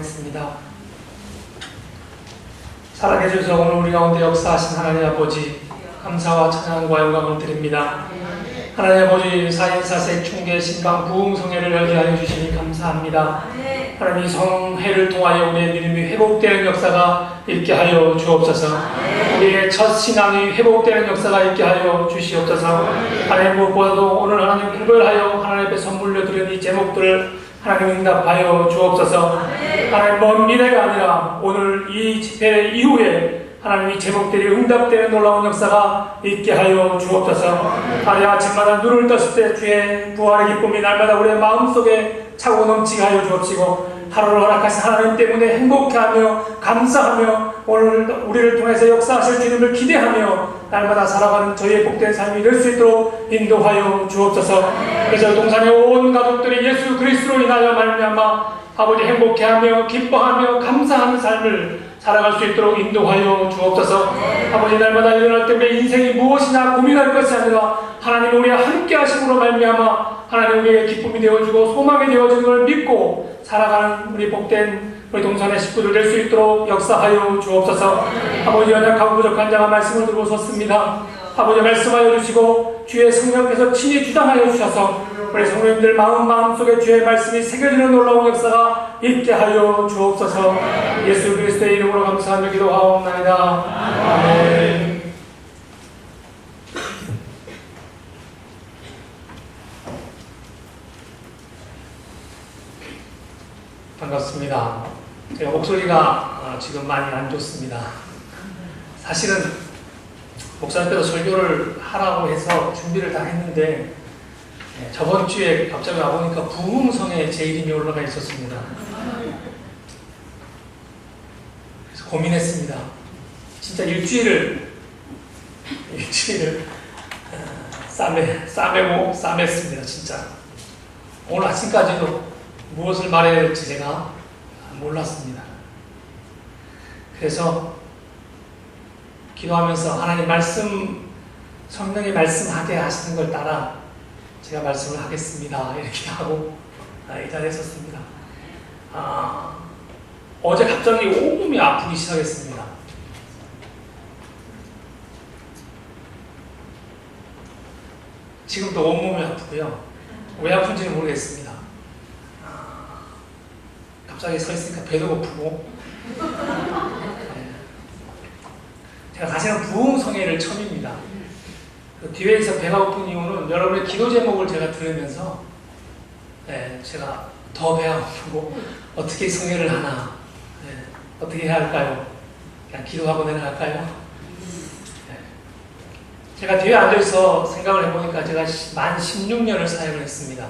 기도하겠습니다. 살아계셔서 오늘 우리 가운데 역사하신 하나님 아버지, 감사와 찬양과 영광을 드립니다. 하나님 아버지, 4인 4색 충계 신방 부흥성회를 열게 하여 주시니 감사합니다. 하나님, 이 성회를 통하여 우리의 믿음이 회복되는 역사가 있게 하여 주옵소서. 우리의 첫 신앙이 회복되는 역사가 있게 하여 주시옵소서. 하나님, 무엇보다도 오늘 하나님 구별하여 하나님 앞에 선물로 드린 이 제목들을 하나님 응답하여 주옵소서. 하나님, 먼 미래가 아니라 오늘 이 집회 이후에 하나님, 이 제목들이 응답되는 놀라운 역사가 있게 하여 주옵소서. 하나님, 아침마다 눈을 떴을 때 주의 부활의 기쁨이 날마다 우리의 마음속에 차고 넘치게 하여 주옵시고, 하루를 허락하신 하나님 때문에 행복해하며 감사하며 오늘 우리를 통해서 역사하실 주님을 기대하며 날마다 살아가는 저희의 복된 삶이 될 수 있도록 인도하여 주옵소서. 그래서 동산의 온 가족들이 예수 그리스도로 인하여 말미암아 아버지 행복해하며 기뻐하며 감사하는 삶을 살아갈 수 있도록 인도하여 주옵소서. 아버지, 날마다 일어날 때 우리의 인생이 무엇이냐 고민할 것이 아니라 하나님 우리와 함께 하심으로 말미암아 하나님 우리의 기쁨이 되어주고 소망이 되어주는 걸 믿고 살아가는 우리 복된 우리 동산의 식구들 될 수 있도록 역사하여 주옵소서. 아버지, 연약하고 부족한 자가 말씀을 들고 섰습니다. 아버지, 말씀하여 주시고 주의 성령께서 친히 주장하여 주셔서 우리 성도님들 마음속에 주의 말씀이 새겨지는 놀라운 역사가 있게 하여 주옵소서. 예수 그리스도의 이름으로 감사하며 기도하옵나이다. 아멘. 반갑습니다. 제가 목소리가 지금 많이 안 좋습니다. 사실은 목사님께서 설교를 하라고 해서 준비를 다 했는데 저번 주에 갑자기 와보니까 부흥성에 제 이름이 올라가 있었습니다. 그래서 고민했습니다. 진짜 일주일을 싸매습니다. 진짜 오늘 아침까지도 무엇을 말해야 될지 제가 몰랐습니다. 그래서 기도하면서 하나님 말씀, 성령이 말씀하게 하시는 걸 따라 제가 말씀을 하겠습니다. 이렇게 하고 이 자리에 섰습니다. 어제 갑자기 온몸이 아프기 시작했습니다. 지금도 온몸이 아프고요. 왜 아픈지는 모르겠습니다. 갑자기 서 있으니까 배도 고프고. 제가 사실은 부흥성회를 처음입니다. 그 뒤에서 배가 고픈 이유는 여러분의 기도 제목을 제가 들으면서 제가 더 배가 고프고 어떻게 성회를 하나, 어떻게 해야 할까요? 그냥 기도하고 내려갈까요? 제가 뒤에 앉아서 생각을 해보니까 제가 만 16년을 사역을 했습니다.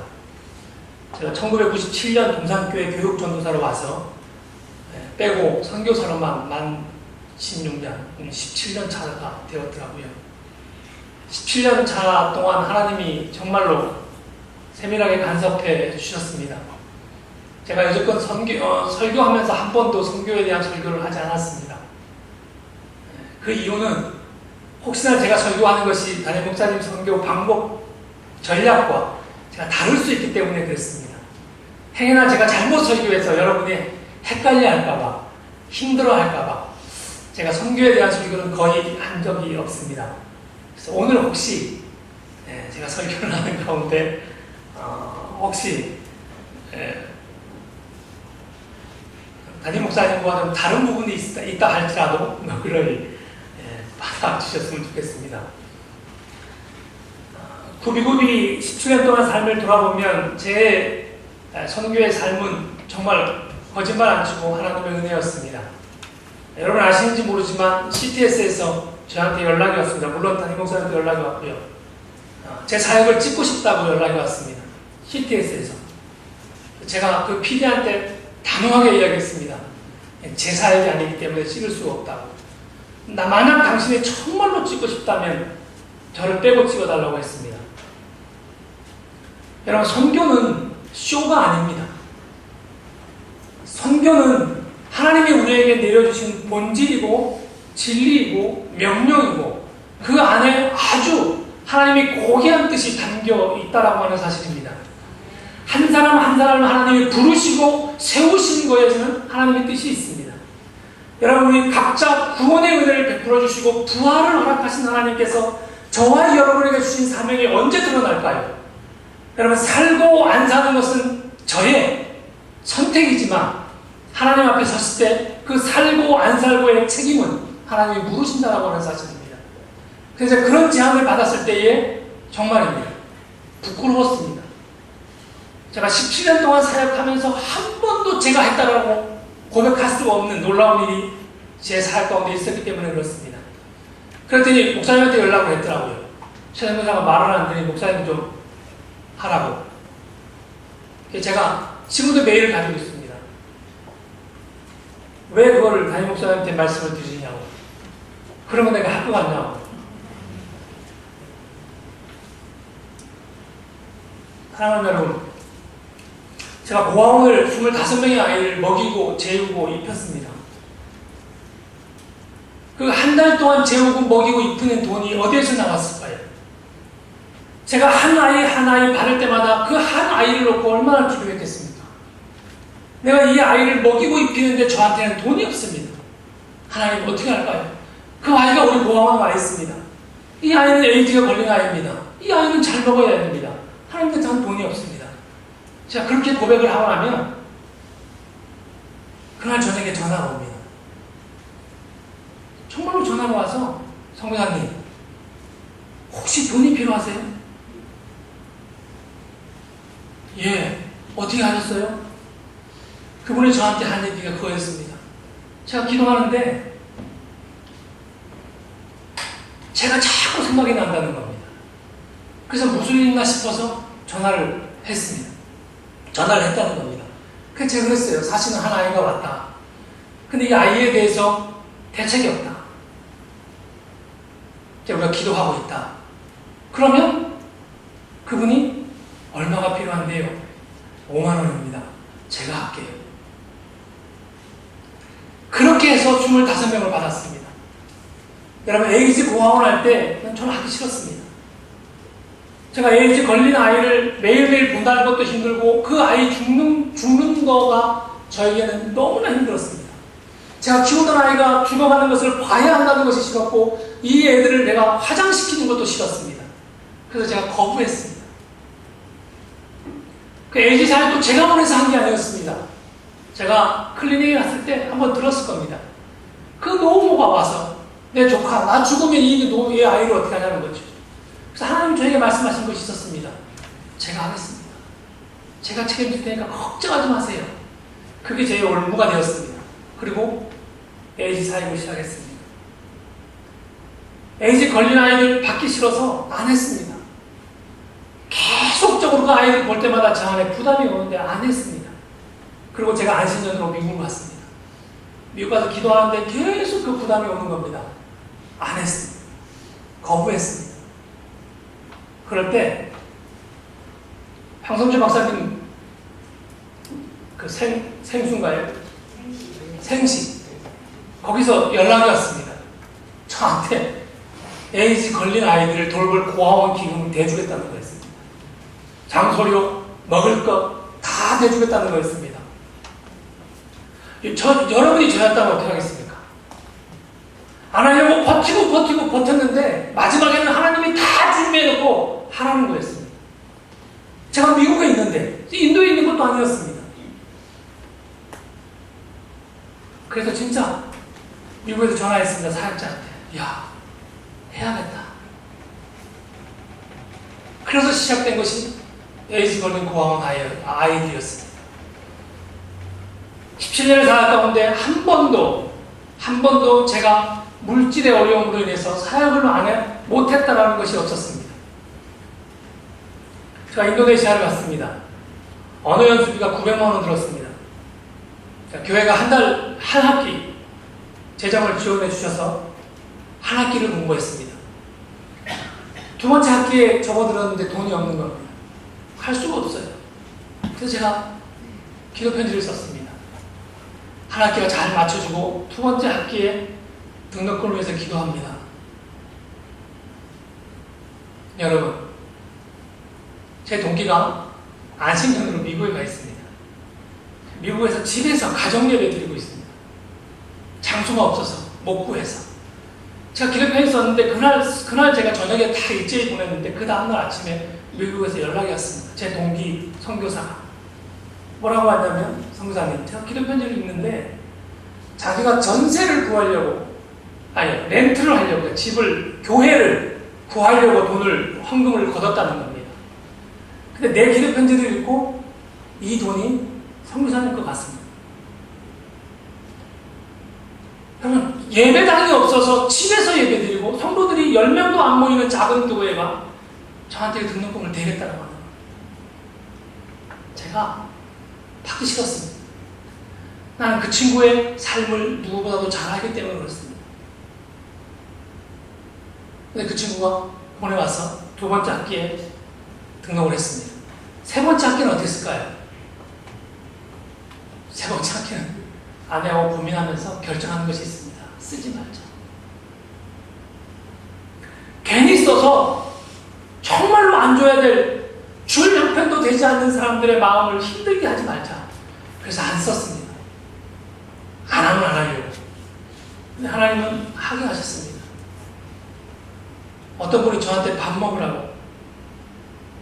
제가 1997년 동산교회 교육전도사로 와서 빼고 선교사로만 만 16년, 17년 차가 되었더라고요. 17년 차 동안 하나님이 정말로 세밀하게 간섭해 주셨습니다. 제가 여태껏 설교하면서 한 번도 선교에 대한 설교를 하지 않았습니다. 그 이유는 혹시나 제가 설교하는 것이 담임 목사님 설교 방법, 전략과 제가 다를 수 있기 때문에 그랬습니다. 행여나 제가 잘못 설교해서 여러분이 헷갈려 할까봐, 힘들어 할까봐 제가 선교에 대한 설교는 거의 한 적이 없습니다. 그래서 오늘 혹시 제가 설교를 하는 가운데 혹시 담임 목사님과는 다른 부분이 있다 할지라도 너그러이 받아주셨으면 좋겠습니다. 구비구비 17년 동안 삶을 돌아보면 제 선교의 삶은 정말 거짓말 안 치고 하나님의 은혜였습니다. 여러분 아시는지 모르지만 CTS에서 저한테 연락이 왔습니다. 물론 담임 목사님도 연락이 왔고요. 제 사역을 찍고 싶다고 연락이 왔습니다. CTS에서. 제가 그 PD한테 단호하게 이야기했습니다. 제 사역이 아니기 때문에 찍을 수가 없다고. 만약 당신이 정말로 찍고 싶다면 저를 빼고 찍어달라고 했습니다. 여러분, 선교는 쇼가 아닙니다. 선교는 하나님이 우리에게 내려주신 본질이고 진리이고 명령이고 그 안에 아주 하나님이 고귀한 뜻이 담겨 있다라고 하는 사실입니다. 한 사람 한 사람을 하나님이 부르시고 세우신 거에는 하나님의 뜻이 있습니다. 여러분, 우리 각자 구원의 은혜를 베풀어 주시고 부활을 허락하신 하나님께서 저와 여러분에게 주신 사명이 언제 드러날까요? 여러분, 살고 안 사는 것은 저의 선택이지만 하나님 앞에 섰을 때 그 살고 안 살고의 책임은 하나님이 물으신다라고 하는 사실입니다. 그래서 그런 제안을 받았을 때에 정말입니다. 부끄러웠습니다. 제가 17년 동안 사역하면서 한 번도 제가 했다라고 고백할 수가 없는 놀라운 일이 제 사역 가운데 있었기 때문에 그렇습니다. 그랬더니 목사님한테 연락을 했더라고요. 최장 목사가 말을 안 들으니 목사님 좀 하라고. 제가 지금도 메일을 가지고 있습니다. 왜 그걸 담임 목사님한테 말씀을 드리냐고. 그러면 내가 할 것 같냐고. 사랑하는 여러분, 제가 고아원을 25명의 아이를 먹이고 재우고 입혔습니다. 그 한 달 동안 재우고 먹이고 입히는 돈이 어디에서 나왔을까요? 제가 한 아이 한 아이 바를 때마다 그 한 아이를 놓고 얼마나 기도했겠습니까? 내가 이 아이를 먹이고 입히는데 저한테는 돈이 없습니다. 하나님 어떻게 할까요? 그 아이가 우리 고아원에 와 있습니다. 이 아이는 에이즈가 걸린 아이입니다. 이 아이는 잘 먹어야 됩니다. 하나님께 저는 돈이 없습니다. 제가 그렇게 고백을 하고 나면 그날 저녁에 전화가 옵니다. 정말로 전화가 와서 성교사님 혹시 돈이 필요하세요? 예. 어떻게 하셨어요? 그분이 저한테 한 얘기가 그거였습니다. 제가 기도하는데 제가 자꾸 생각이 난다는 겁니다. 그래서 무슨 일이나 싶어서 전화를 했습니다. 전화를 했다는 겁니다. 그래서 제가 그랬어요. 사실은 한 아이가 왔다. 근데 이 아이에 대해서 대책이 없다. 우리가 기도하고 있다. 그러면 그분이 얼마가 필요한데요? 5만 원입니다. 제가 할게요. 그렇게 해서 25명을 받았습니다. 여러분, 에이즈 고아원 할 때 저는 하기 싫었습니다. 제가 에이즈 걸린 아이를 매일매일 본다는 것도 힘들고 그 아이 죽는 거가 저에게는 너무나 힘들었습니다. 제가 키우던 아이가 죽어가는 것을 봐야 한다는 것이 싫었고 이 애들을 내가 화장시키는 것도 싫었습니다. 그래서 제가 거부했습니다. 그 에이즈 사역도 제가 원해서 한 게 아니었습니다. 제가 클리닉에 갔을 때 한번 들었을 겁니다. 그 노모가 와서 내 조카, 나 죽으면 이 아이를 어떻게 하냐는 거죠. 그래서 하나님 저에게 말씀하신 것이 있었습니다. 제가 하겠습니다. 제가 책임질 테니까 걱정하지 마세요. 그게 제 올무가 되었습니다. 그리고 에이즈 사역을 시작했습니다. 에이즈 걸린 아이를 받기 싫어서 안 했습니다. 계속적으로 그 아이를 볼 때마다 저 안에 부담이 오는데 안 했습니다. 그리고 제가 안신년으로 미국을 갔습니다. 미국 가서 기도하는데 계속 그 부담이 오는 겁니다. 안 했습니다. 거부했습니다. 그럴 때 황성주 박사님 그 생수인가요? 생식 거기서 연락이 왔습니다. 저한테 에이즈 걸린 아이들을 돌볼 고아원 기금을 대주겠다는 거였습니다. 장소료, 먹을 것 다 대주겠다는 거였습니다. 여러분이 저였다면 어떻게 하겠습니까? 안 하려고 버티고 버텼는데 마지막에는 하나님이 다 준비해놓고 하라는 거였습니다. 제가 미국에 있는데 인도에 있는 것도 아니었습니다. 그래서 진짜 미국에서 전화했습니다. 사역자한테. 야, 해야겠다. 그래서 시작된 것이 에이즈 걸린 고아원 아이들이었습니다. 17년을 살았다 가운데 한 번도 제가 물질의 어려움으로 인해서 사역을 못했다라는 것이 없었습니다. 제가 인도네시아를 갔습니다. 언어 연수비가 900만 원 들었습니다. 교회가 한 학기 재정을 지원해 주셔서 한 학기를 공부했습니다. 두 번째 학기에 접어들었는데 돈이 없는 겁니다. 할 수가 없어요. 그래서 제가 기도 편지를 썼습니다. 한 학기가 잘 맞춰주고 두 번째 학기에 등록금을 위해서 기도합니다. 여러분, 제 동기가 안식년으로 미국에 가 있습니다. 미국에서 집에서 가정예배 드리고 있습니다. 장소가 없어서 못 구해서. 제가 기독교에 있었는데 그날 제가 저녁에 다 일제히 보냈는데 그 다음날 아침에 미국에서 연락이 왔습니다. 제 동기 선교사가 뭐라고 하냐면, 선교사님, 제가 기독교인들이 있는데 자기가 전세를 구하려고, 아니 렌트를 하려고, 집을, 교회를 구하려고 돈을, 헌금을 걷었다는 겁니다. 근데 내 기독편지를 읽고 이 돈이 선교사님 것 같습니다. 그러면 예배당이 없어서 집에서 예배드리고 성도들이 10명도 안 모이는 작은 교회가 저한테 등록금을 대겠다고 하는 거예요. 제가 받기 싫었습니다. 나는 그 친구의 삶을 누구보다도 잘 알기 때문에 그렇습니다. 근데 그 친구가 보내와서 두 번째 학기에 등록을 했습니다. 세 번째 학기는 어떻게 했을까요? 세 번째 학기는 아내하고 고민하면서 결정하는 것이 있습니다. 쓰지 말자. 괜히 써서 정말로 안 줘야 될, 줄 형편도 되지 않는 사람들의 마음을 힘들게 하지 말자. 그래서 안 썼습니다. 안 하면 안 하려고. 근데 하나님은 하게 하셨습니다. 어떤 분이 저한테 밥 먹으라고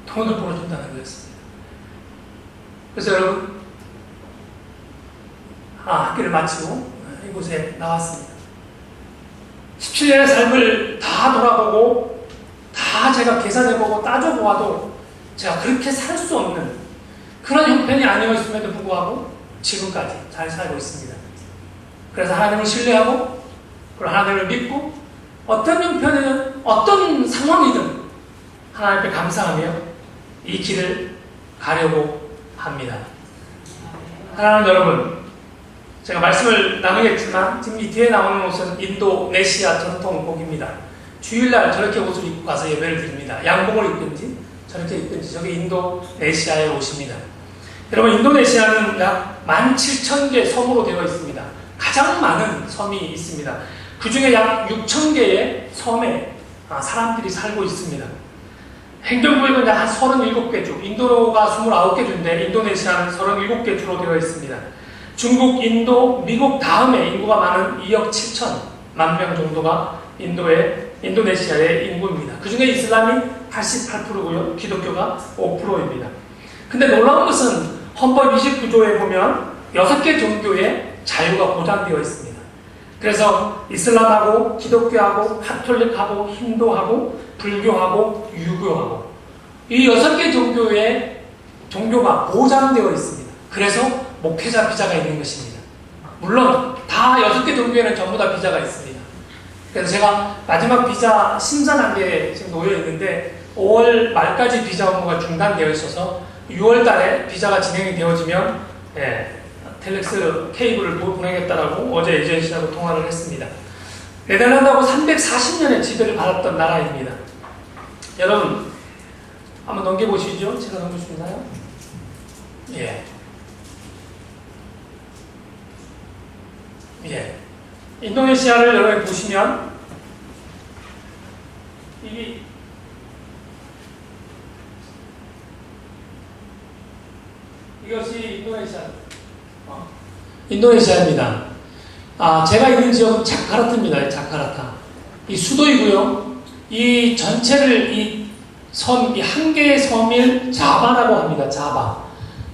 돈을 벌어준다는 거였습니다. 그래서 여러분, 학기를 마치고 이곳에 나왔습니다. 17년의 삶을 다 돌아보고 다 제가 계산해보고 따져보아도 제가 그렇게 살 수 없는 그런 형편이 아니었음에도 불구하고 지금까지 잘 살고 있습니다. 그래서 하나님을 신뢰하고 그리고 하나님을 믿고 어떤 형편이든 어떤 상황이든 하나님 앞에 감사하며 이 길을 가려고 합니다. 사랑하는 여러분, 제가 말씀을 나누겠지만 지금 이 뒤에 나오는 옷은 인도네시아 전통 복입니다. 주일날 저렇게 옷을 입고 가서 예배를 드립니다. 양복을 입든지 저렇게 입든지. 저게 인도네시아의 옷입니다. 여러분, 인도네시아는 약 17,000개 섬으로 되어 있습니다. 가장 많은 섬이 있습니다. 그 중에 약 6,000개의 섬에 사람들이 살고 있습니다. 행정구역은 약 한 37개 주, 인도가 29개 주인데 인도네시아는 37개 주로 되어 있습니다. 중국, 인도, 미국 다음에 인구가 많은 2억 7천만 명 정도가 인도네시아의 인구입니다. 그 중에 이슬람이 88%고요. 기독교가 5%입니다. 근데 놀라운 것은 헌법 29조에 보면 6개 종교의 자유가 보장되어 있습니다. 그래서 이슬람하고 기독교하고 카톨릭하고 힌두하고 불교하고 유교하고 이 6개 종교가 보장되어 있습니다. 그래서 목회자 비자가 있는 것입니다. 물론 다 6개 종교에는 전부 다 비자가 있습니다. 그래서 제가 마지막 비자 심사 단계에 지금 놓여 있는데 5월 말까지 비자 업무가 중단되어 있어서 6월 달에 비자가 진행이 되어지면 텔렉스 케이블을 보내겠다라고 어제 에이전시하고 통화를 했습니다. 네덜란드하고 340년의 지배를 받았던 나라입니다. 여러분, 한번 넘겨보시죠. 제가 넘길 수 있나요? 인도네시아를 여러분이 보시면 이것이 인도네시아입니다. 제가 있는 지역은 자카르타입니다. 자카르타. 이 수도이고요. 이 전체를 이 한 개의 섬을 자바라고 합니다. 자바.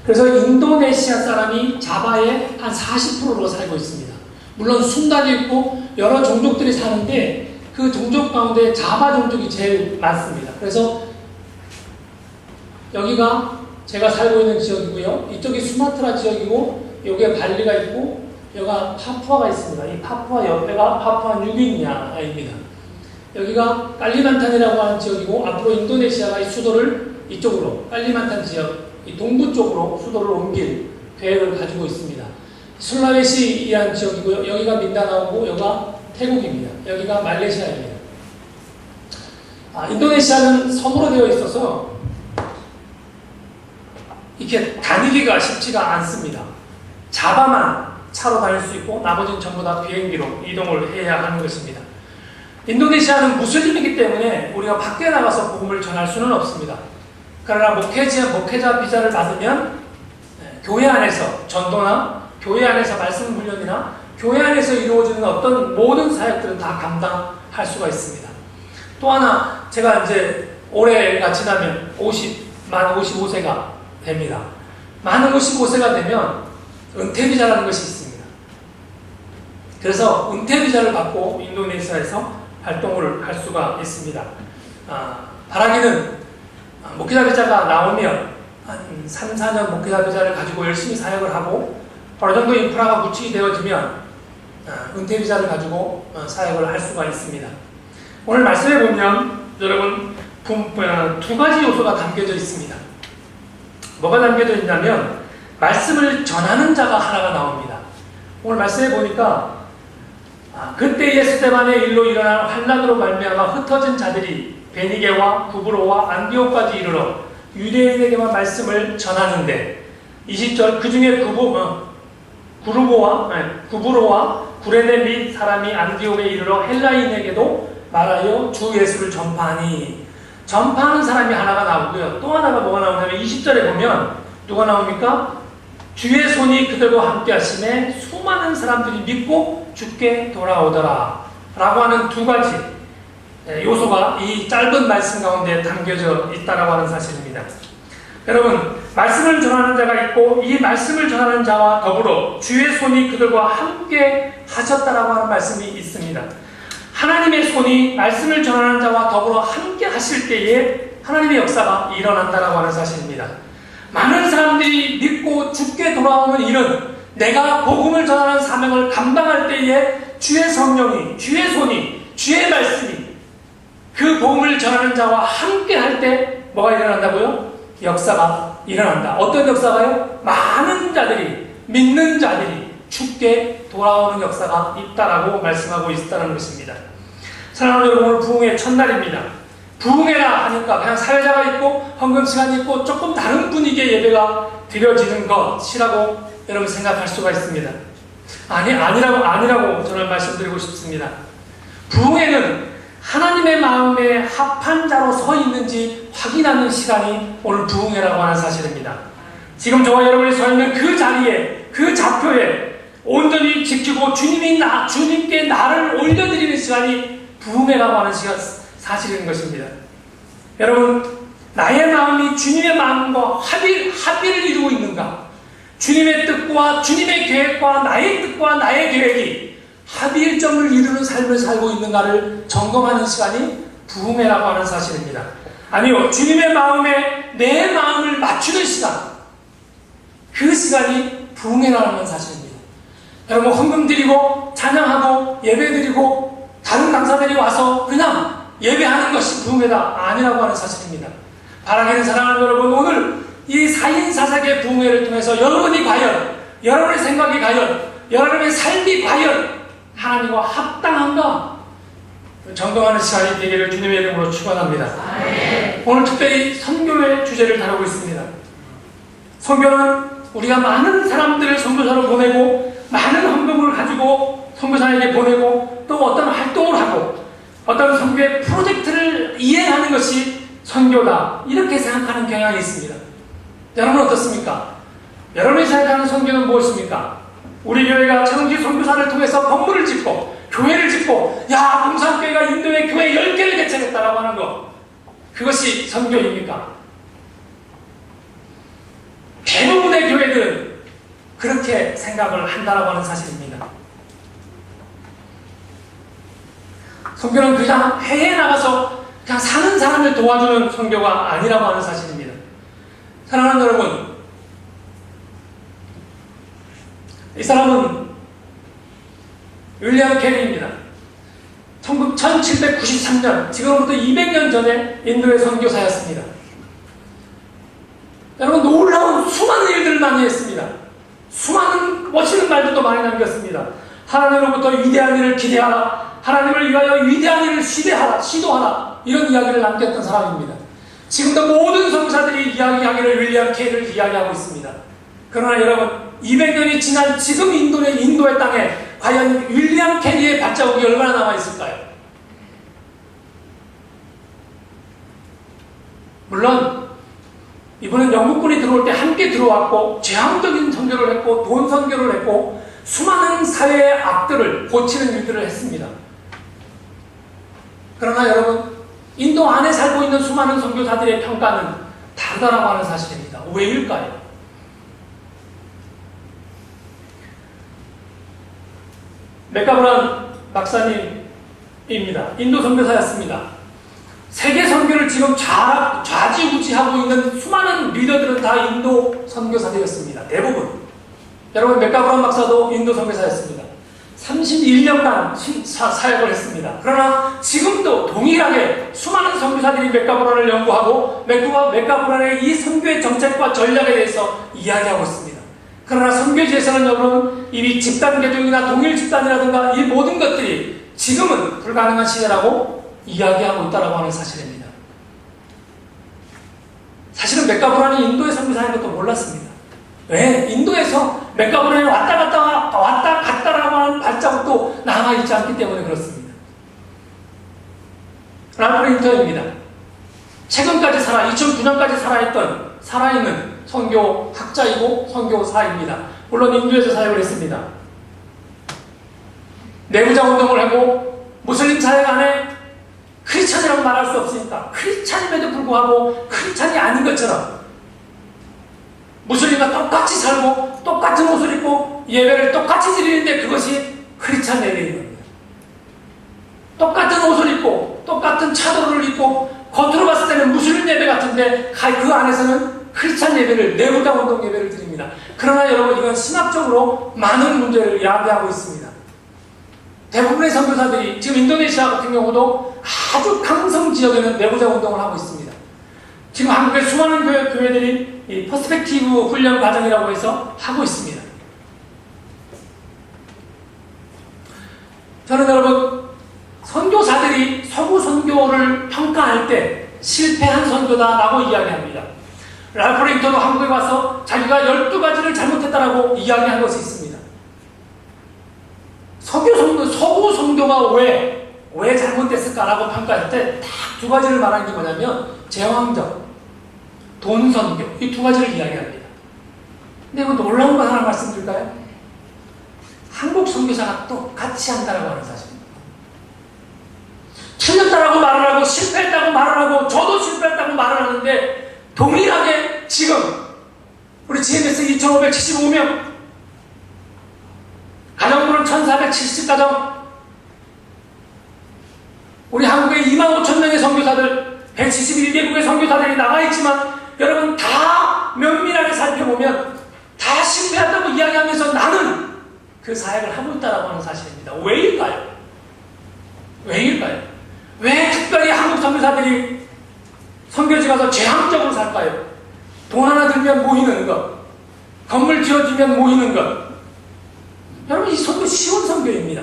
그래서 인도네시아 사람이 자바의 한 40%로 살고 있습니다. 물론 순단이 있고 여러 종족들이 사는데 그 종족 가운데 자바 종족이 제일 많습니다. 그래서 여기가 제가 살고 있는 지역이고요. 이쪽이 수마트라 지역이고 여기에 발리가 있고 여기가 파푸아가 있습니다. 이 파푸아 옆에가 파푸아 뉴기니아입니다. 여기가 깔리만탄이라고 하는 지역이고 앞으로 인도네시아가 이 수도를 이쪽으로 깔리만탄 지역, 이 동부 쪽으로 수도를 옮길 계획을 가지고 있습니다. 술라웨시이라는 지역이고요. 여기가 민다나오고 여기가 태국입니다. 여기가 말레이시아입니다. 인도네시아는 섬으로 되어 있어서 이렇게 다니기가 쉽지가 않습니다. 자바만 차로 다닐 수 있고 나머지는 전부 다 비행기로 이동을 해야 하는 것입니다. 인도네시아는 무슬림이기 때문에 우리가 밖에 나가서 복음을 전할 수는 없습니다. 그러나 목회자 비자를 받으면 교회 안에서 전도나 교회 안에서 말씀 훈련이나 교회 안에서 이루어지는 어떤 모든 사역들은 다 감당할 수가 있습니다. 또 하나, 제가 이제 올해가 지나면 만 55세가 됩니다. 만 55세가 되면 은퇴비자라는 것이 있습니다. 그래서 은퇴비자를 받고 인도네시아에서 활동을 할 수가 있습니다. 바라기는 목회자 비자가 나오면 한 3, 4년 목회자 비자를 가지고 열심히 사역을 하고 어느 정도 인프라가 구축이 되어지면 은퇴 비자를 가지고 사역을 할 수가 있습니다. 오늘 말씀해 보면 여러분 두 가지 요소가 담겨져 있습니다. 뭐가 담겨져 있냐면 말씀을 전하는 자가 하나가 나옵니다. 오늘 말씀해 보니까 그때의 스데반의 일로 일어난 환난으로 말미암아 흩어진 자들이 베니게와 구브로와 안디옥까지 이르러 유대인에게만 말씀을 전하는데 20절 그 중에 구브로와 구레네 및 사람이 안디옥에 이르러 헬라인에게도 말하여 주 예수를 전파하니 전파하는 사람이 하나가 나오고요. 또 하나가 뭐가 나오냐면 20절에 보면 누가 나옵니까? 주의 손이 그들과 함께 하심에 수많은 사람들이 믿고 주께 돌아오더라 라고 하는 두 가지 요소가 이 짧은 말씀 가운데 담겨져 있다라고 하는 사실입니다. 여러분, 말씀을 전하는 자가 있고 이 말씀을 전하는 자와 더불어 주의 손이 그들과 함께 하셨다라고 하는 말씀이 있습니다. 하나님의 손이 말씀을 전하는 자와 더불어 함께 하실 때에 하나님의 역사가 일어난다라고 하는 사실입니다. 많은 사람들이 믿고 주께 돌아오는 일은 내가 복음을 전하는 사명을 감당할 때에 주의 성령이, 주의 손이, 주의 말씀이 그 복음을 전하는 자와 함께 할 때 뭐가 일어난다고요? 역사가 일어난다. 어떤 역사가요? 많은 자들이, 믿는 자들이 주께 돌아오는 역사가 있다라고 말씀하고 있다는 것입니다. 사랑하는 여러분, 오늘 부흥의 첫날입니다. 부흥회라 하니까 그냥 사회자가 있고 헌금 시간이 있고 조금 다른 분위기의 예배가 드려지는 것이라고 여러분 생각할 수가 있습니다. 아니라고 저는 말씀드리고 싶습니다. 부흥회는 하나님의 마음에 합한 자로 서 있는지 확인하는 시간이 오늘 부흥회라고 하는 사실입니다. 지금 저와 여러분이 서 있는 그 자리에, 그 좌표에 온전히 지키고 주님께 나를 올려드리는 시간이 부흥회라고 하는 사실인 것입니다. 여러분, 나의 마음이 주님의 마음과 합의를 이루고 있는가? 주님의 뜻과 주님의 계획과 나의 뜻과 나의 계획이 합일점을 이루는 삶을 살고 있는가를 점검하는 시간이 부흥회라고 하는 사실입니다. 아니요, 주님의 마음에 내 마음을 맞추는 시간, 그 시간이 부흥회라는 사실입니다. 여러분, 헌금 드리고 찬양하고 예배 드리고 다른 강사들이 와서 그냥 예배하는 것이 부흥회다 아니라고 하는 사실입니다. 바라기는 사랑하는 여러분, 오늘 이 4인 4색의 부흥회를 통해서 여러분이 과연, 여러분의 생각이 과연, 여러분의 삶이 과연 하나님과 합당한가 점검하는 시간이 되기를 주님의 이름으로 축원합니다. 오늘 특별히 선교의 주제를 다루고 있습니다. 선교는 우리가 많은 사람들을 선교사로 보내고 많은 헌금을 가지고 선교사에게 보내고 또 어떤 활동을 하고 어떤 선교의 프로젝트를 이해하는 것이 선교다 이렇게 생각하는 경향이 있습니다. 여러분 어떻습니까? 여러분이 생각하는 선교는 무엇입니까? 우리 교회가 청지 선교사를 통해서 건물을 짓고 교회를 짓고 공산교회가 인도에 교회 10개를 개척했다라고 하는 것, 그것이 선교입니까? 대부분의 교회들은 그렇게 생각을 한다라고 하는 사실입니다. 선교는 그냥 해외에 나가서 그냥 사는 사람을 도와주는 선교가 아니라고 하는 사실입니다. 사랑하는 여러분, 이 사람은 윌리엄 캐리입니다. 1793년, 지금부터 200년 전에 인도의 선교사였습니다. 여러분, 놀라운 수많은 일들을 많이 했습니다. 수많은 멋있는 말들도 많이 남겼습니다. 하나님으로부터 위대한 일을 기대하라, 하나님을 위하여 위대한 일을 시도하라, 이런 이야기를 남겼던 사람입니다. 지금도 모든 선교사들이 이야기하기를 윌리엄 캐리를 이야기하고 있습니다. 그러나 여러분, 200년이 지난 지금 인도의 땅에 과연 윌리엄 캐리의 발자국이 얼마나 남아있을까요? 물론 이분은 영국군이 들어올 때 함께 들어왔고 제왕적인 선교를 했고 돈 선교를 했고 수많은 사회의 악들을 고치는 일들을 했습니다. 그러나 여러분, 인도 안에 살고 있는 수많은 선교사들의 평가는 다르다라고 하는 사실입니다. 왜일까요? 맥가브란 박사님입니다. 인도 선교사였습니다. 세계 선교를 지금 좌지우지하고 있는 수많은 리더들은 다 인도 선교사들이었습니다. 대부분. 여러분, 맥가브란 박사도 인도 선교사였습니다. 31년간 사역을 했습니다. 그러나 지금도 동일하게 수많은 선교사들이 맥가브란을 연구하고 맥가브란의 이 선교의 정책과 전략에 대해서 이야기하고 있습니다. 그러나 선교지에서는 여러분, 이미 집단개종이나 동일 집단이라든가 이 모든 것들이 지금은 불가능한 시대라고 이야기하고 있다고 하는 사실입니다. 사실은 맥가브란이 인도에 선교사인 것도 몰랐습니다. 왜? 인도에서 맥가브란이 왔다 갔다라고 하는 발자국도 남아있지 않기 때문에 그렇습니다. 랄프 린턴입니다. 최근까지 2009년까지 살아있는 선교학자이고 선교사입니다. 물론 인도에서 사역을 했습니다. 내부자 운동을 하고 무슬림 사역 안에 크리스찬이라고 말할 수 없으니까 크리스찬임에도 불구하고 크리스찬이 아닌 것처럼 무슬림과 똑같이 살고 똑같은 옷을 입고 예배를 똑같이 드리는데 그것이 크리스찬 예배인 겁니다. 똑같은 옷을 입고 똑같은 차도를 입고 겉으로 봤을 때는 무슬림 예배 같은데 그 안에서는 크리스찬 예배를, 내부자 운동 예배를 드립니다. 그러나 여러분, 이건 신학적으로 많은 문제를 야기하고 있습니다. 대부분의 선교사들이 지금 인도네시아 같은 경우도 아주 강성 지역에는 내부자 운동을 하고 있습니다. 지금 한국의 수많은 교회들이 이 퍼스펙티브 훈련 과정이라고 해서 하고 있습니다. 저는 여러분, 선교사들이 서구 선교를 평가할 때 실패한 선교다라고 이야기합니다. 랄프 린턴도 한국에 와서 자기가 12가지를 잘못했다라고 이야기한 것이 있습니다. 서구 선교가 왜 잘못됐을까라고 평가할 때 딱 2가지를 말하는 게 뭐냐면 제왕적, 돈 선교, 이 2가지를 이야기합니다. 근데 이거 놀라운 거 하나 말씀드릴까요? 한국 선교사가 똑같이 한다라고 하는 사실입니다. 틀렸다라고 말을 하고 실패했다고 말을 하고 저도 실패했다고 말을 하는데 동일하게 지금 우리 GMS 2,575명, 가정부는 1,470가정, 우리 한국에 25,000명의 선교사들, 171개국의 선교사들이 나가있지만 여러분, 다 면밀하게 살펴보면 다 실패했다고 이야기하면서 나는 그 사역을 하고 있다고 하는 사실입니다. 왜일까요? 왜 특별히 한국 선교사들이 선교지 가서 제왕적으로 살까요? 돈 하나 들면 모이는 것, 건물 지어주면 모이는 것. 여러분, 이 선교 쉬운 선교입니다.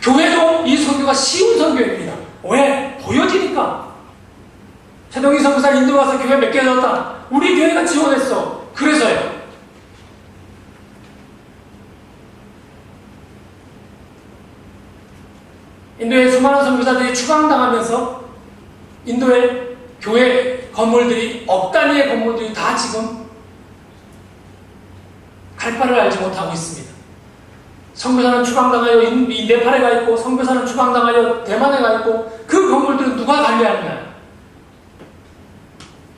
교회도 이 선교가 쉬운 선교입니다. 왜? 보여지니까. 최동희 선교사 인도 가서 교회 몇 개 넣었다. 우리 교회가 지원했어. 그래서요. 인도의 수많은 선교사들이 추방당하면서 인도의 교회 건물들이, 억 단위의 건물들이 다 지금 갈 바를 알지 못하고 있습니다. 선교사는 추방당하여 네팔에 가 있고, 선교사는 추방당하여 대만에 가 있고, 그 건물들은 누가 관리하느냐?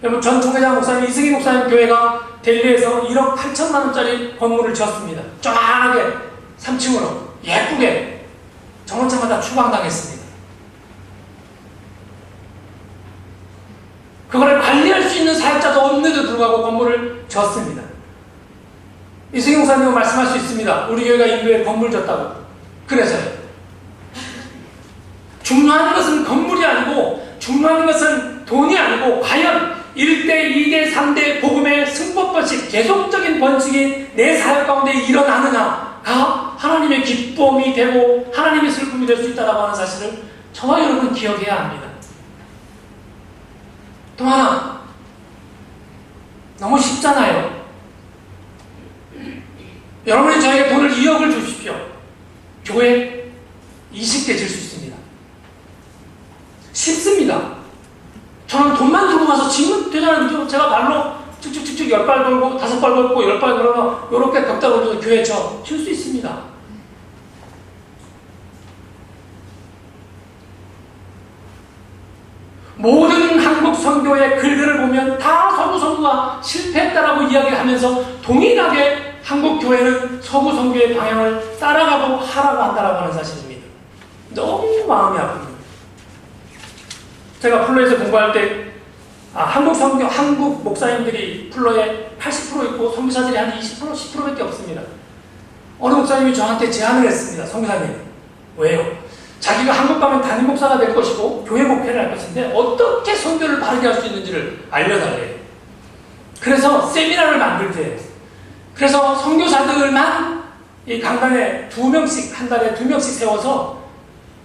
여러분, 전 총회장 목사님, 이승희 목사님 교회가 델리에서 1억 8천만 원짜리 건물을 지었습니다. 쫙하게 3층으로 예쁘게. 정원차마다 추방당했습니다. 그거를 관리할 수 있는 사역자도 없는데도 불구하고 건물을 지었습니다. 이승희 목사님은 말씀할 수 있습니다. 우리 교회가 인도에 건물 졌다고. 그래서요. 중요한 것은 건물이 아니고, 중요한 것은 돈이 아니고, 과연 1대, 2대, 3대 복음의 승법 번식, 계속적인 번식이 내 사역 가운데 일어나느냐가 하나님의 기쁨이 되고 하나님의 슬픔이 될 수 있다고 하는 사실을 저와 여러분 기억해야 합니다. 또 하나, 너무 쉽잖아요. 여러분이 저에게 돈을 2억을 주십시오. 교회 20개 질 수 있습니다. 쉽습니다. 저는 돈만 들고 가서 지면 되잖아요. 그죠? 제가 발로 쭉쭉쭉쭉 10발 걸고 5발 걸고 10발 걸어서 요렇게 벽다 걸어서 교회 쉴 수 있습니다. 모든 한국 선교의 글들을 보면 다 서구 선교가 실패했다라고 이야기하면서 동일하게 한국 교회는 서구 선교의 방향을 따라가고 하라고 한다라고 하는 사실입니다. 너무 마음이 아픕니다. 제가 플로에서 공부할 때 한국 목사님들이 플로에 80% 있고 선교사들이 한 20%, 10%밖에 없습니다. 어느 목사님이 저한테 제안을 했습니다. 선교사님, 왜요? 자기가 한국 가면 담임 목사가 될 것이고 교회 목회를 할 것인데 어떻게 선교를 바르게 할 수 있는지를 알려달래요. 그래서 세미나를 만들대요. 그래서 선교사들만 이 강단에 2명씩, 한 달에 2명씩 세워서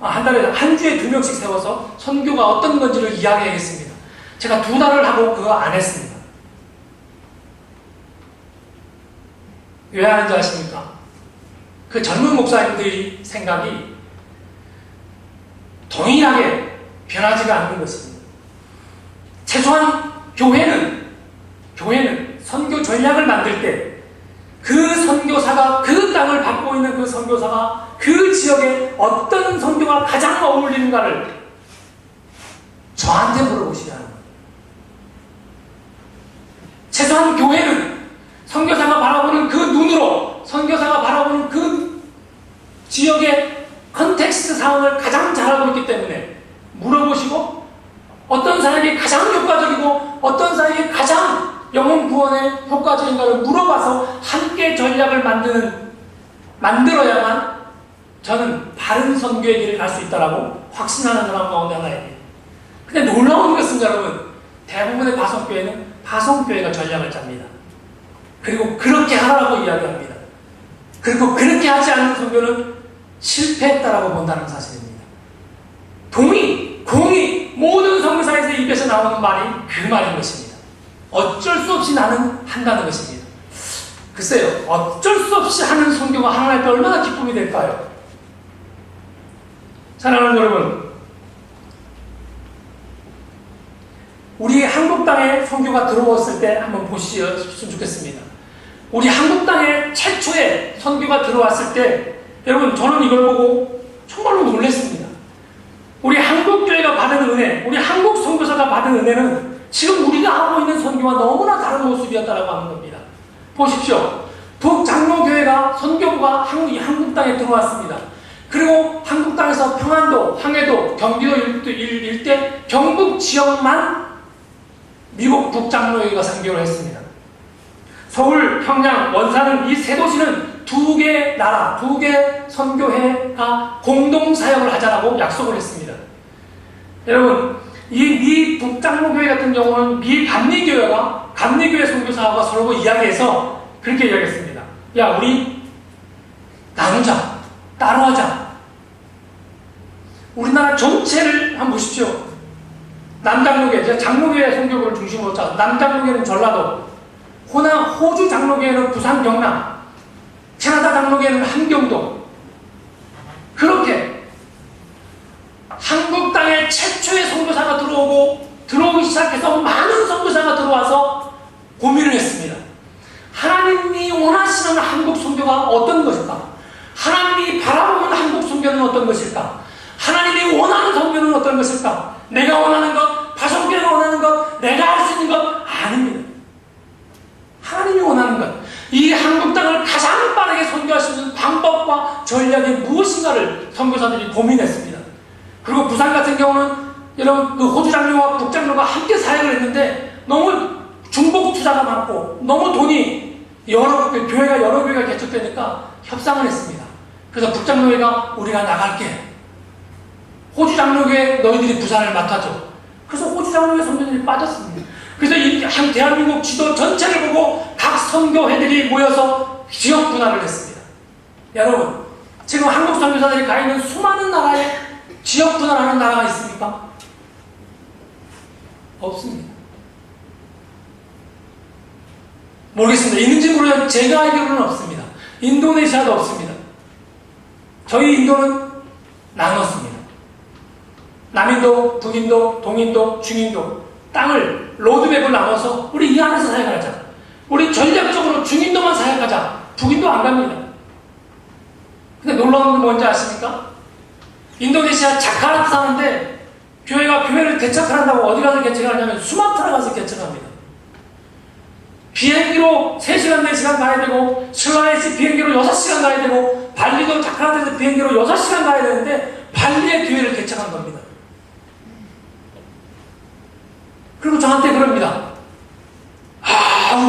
한 주에 2명씩 세워서 선교가 어떤 건지를 이야기하겠습니다. 제가 2달을 하고 그거 안 했습니다. 왜 하는지 아십니까? 그 젊은 목사님들이 생각이 동일하게 변하지가 않는 것입니다. 최소한 교회는 선교 전략을 만들 때 그 선교사가 그 땅을 받고 있는 그 선교사가 그 지역에 어떤 선교가 가장 어울리는가를 저한테 물어보시라는 거예요. 최소한 교회는 선교사가 바라보는 그 눈으로 선교사가 바라보는 그 지역의 컨텍스트 상황을 가장 잘 알고 있기 때문에 물어보시고 어떤 사역이 가장 효과적이고 어떤 사역이 가장 영혼 구원에 효과적인가를 물어봐서 함께 전략을 만들어야만 저는 바른 선교의 길을 갈 수 있다라고 확신하는 사람 가운데 하나입니다. 근데 놀라운 것은 여러분, 대부분의 파송교회는 파송교회가 전략을 짭니다. 그리고 그렇게 하라고 이야기합니다. 그리고 그렇게 하지 않는 선교는 실패했다라고 본다는 사실입니다. 공이 모든 선교사에서 입에서 나오는 말이 그 말인 것입니다. 어쩔 수 없이 나는 한다는 것입니다. 글쎄요, 어쩔 수 없이 하는 선교가 하나님께 얼마나 기쁨이 될까요? 사랑하는 여러분, 우리 한국 땅에 선교가 들어왔을 때 한번 보시면 좋겠습니다. 우리 한국 땅에 최초에 선교가 들어왔을 때 여러분, 저는 이걸 보고 정말로 놀랐습니다. 우리 한국교회가 받은 은혜, 우리 한국 선교사가 받은 은혜는 지금 우리가 하고 있는 선교와 너무나 다른 모습이었다라고 하는 겁니다. 보십시오. 북장로교회가 선교부가 한국 땅에 들어왔습니다. 그리고 한국 땅에서 평안도, 황해도, 경기도 일대 경북 지역만 미국 북장로교회가 선교를 했습니다. 서울, 평양, 원산은 이 세 도시는 2개의 나라, 2개 선교회가 공동 사역을 하자라고 약속을 했습니다. 여러분, 이 미 북장로교회 같은 경우는 미 감리교회 선교사와 서로 이야기해서 그렇게 이야기했습니다. 야, 우리 나누자, 따로 하자. 우리나라 전체를 한번 보십시오. 남장로교회, 제가 장로교회 선교를 중심으로 짜. 남장로교회는 전라도, 호주 장로교회는 부산 경남, 캐나다 장로교회는 함경도. 그렇게 한국 땅에 최초의 선교사가 들어오기 시작해서 많은 선교사가 들어와서 고민을 했습니다. 하나님이 원하시는 한국 선교가 어떤 것일까? 하나님이 바라보는 한국 선교는 어떤 것일까? 하나님이 원하는 선교는 어떤 것일까? 내가 원하는 것, 파송교회가 원하는 것, 내가 할 수 있는 것 아닙니다. 하나님이 원하는 것, 이 한국 땅을 가장 빠르게 선교할 수 있는 방법과 전략이 무엇인가를 선교사들이 고민했습니다. 그리고 부산 같은 경우는 여러분 그 호주 장로와 북장로가 함께 사역을 했는데 너무 중복 투자가 많고 너무 돈이 교회가 여러 교회가 개척되니까 협상을 했습니다. 그래서 북장로회가 우리가 나갈게. 호주 장로교회 너희들이 부산을 맡아줘. 그래서 호주 장로교회 선교들이 빠졌습니다. 그래서 이 대한민국 지도 전체를 보고 각 선교회들이 모여서 지역 분할을 했습니다. 여러분, 지금 한국 선교사들이 가 있는 수많은 나라에 지역 분할하는 나라가 있습니까? 없습니다. 모르겠습니다. 있는지 모르겠는데 제가 알기로는 없습니다. 인도네시아도 없습니다. 저희 인도는 나눴습니다. 남인도, 북인도, 동인도, 중인도 땅을 로드맵을 나눠서 우리 이 안에서 사역하자. 우리 전략적으로 중인도만 사역하자. 북인도 안 갑니다. 근데 놀라운 건 뭔지 아십니까? 인도네시아 자카르타 사는데 교회가 교회를 개척을 한다고 어디 가서 개척을 하냐면 수마트라 가서 개척합니다. 비행기로 3시간, 4시간 가야 되고 슬라웨시 비행기로 6시간 가야 되고 발리도 자카르타에서 비행기로 6시간 가야 되는데 발리에 교회를 개척한 겁니다. 그리고 저한테 그럽니다.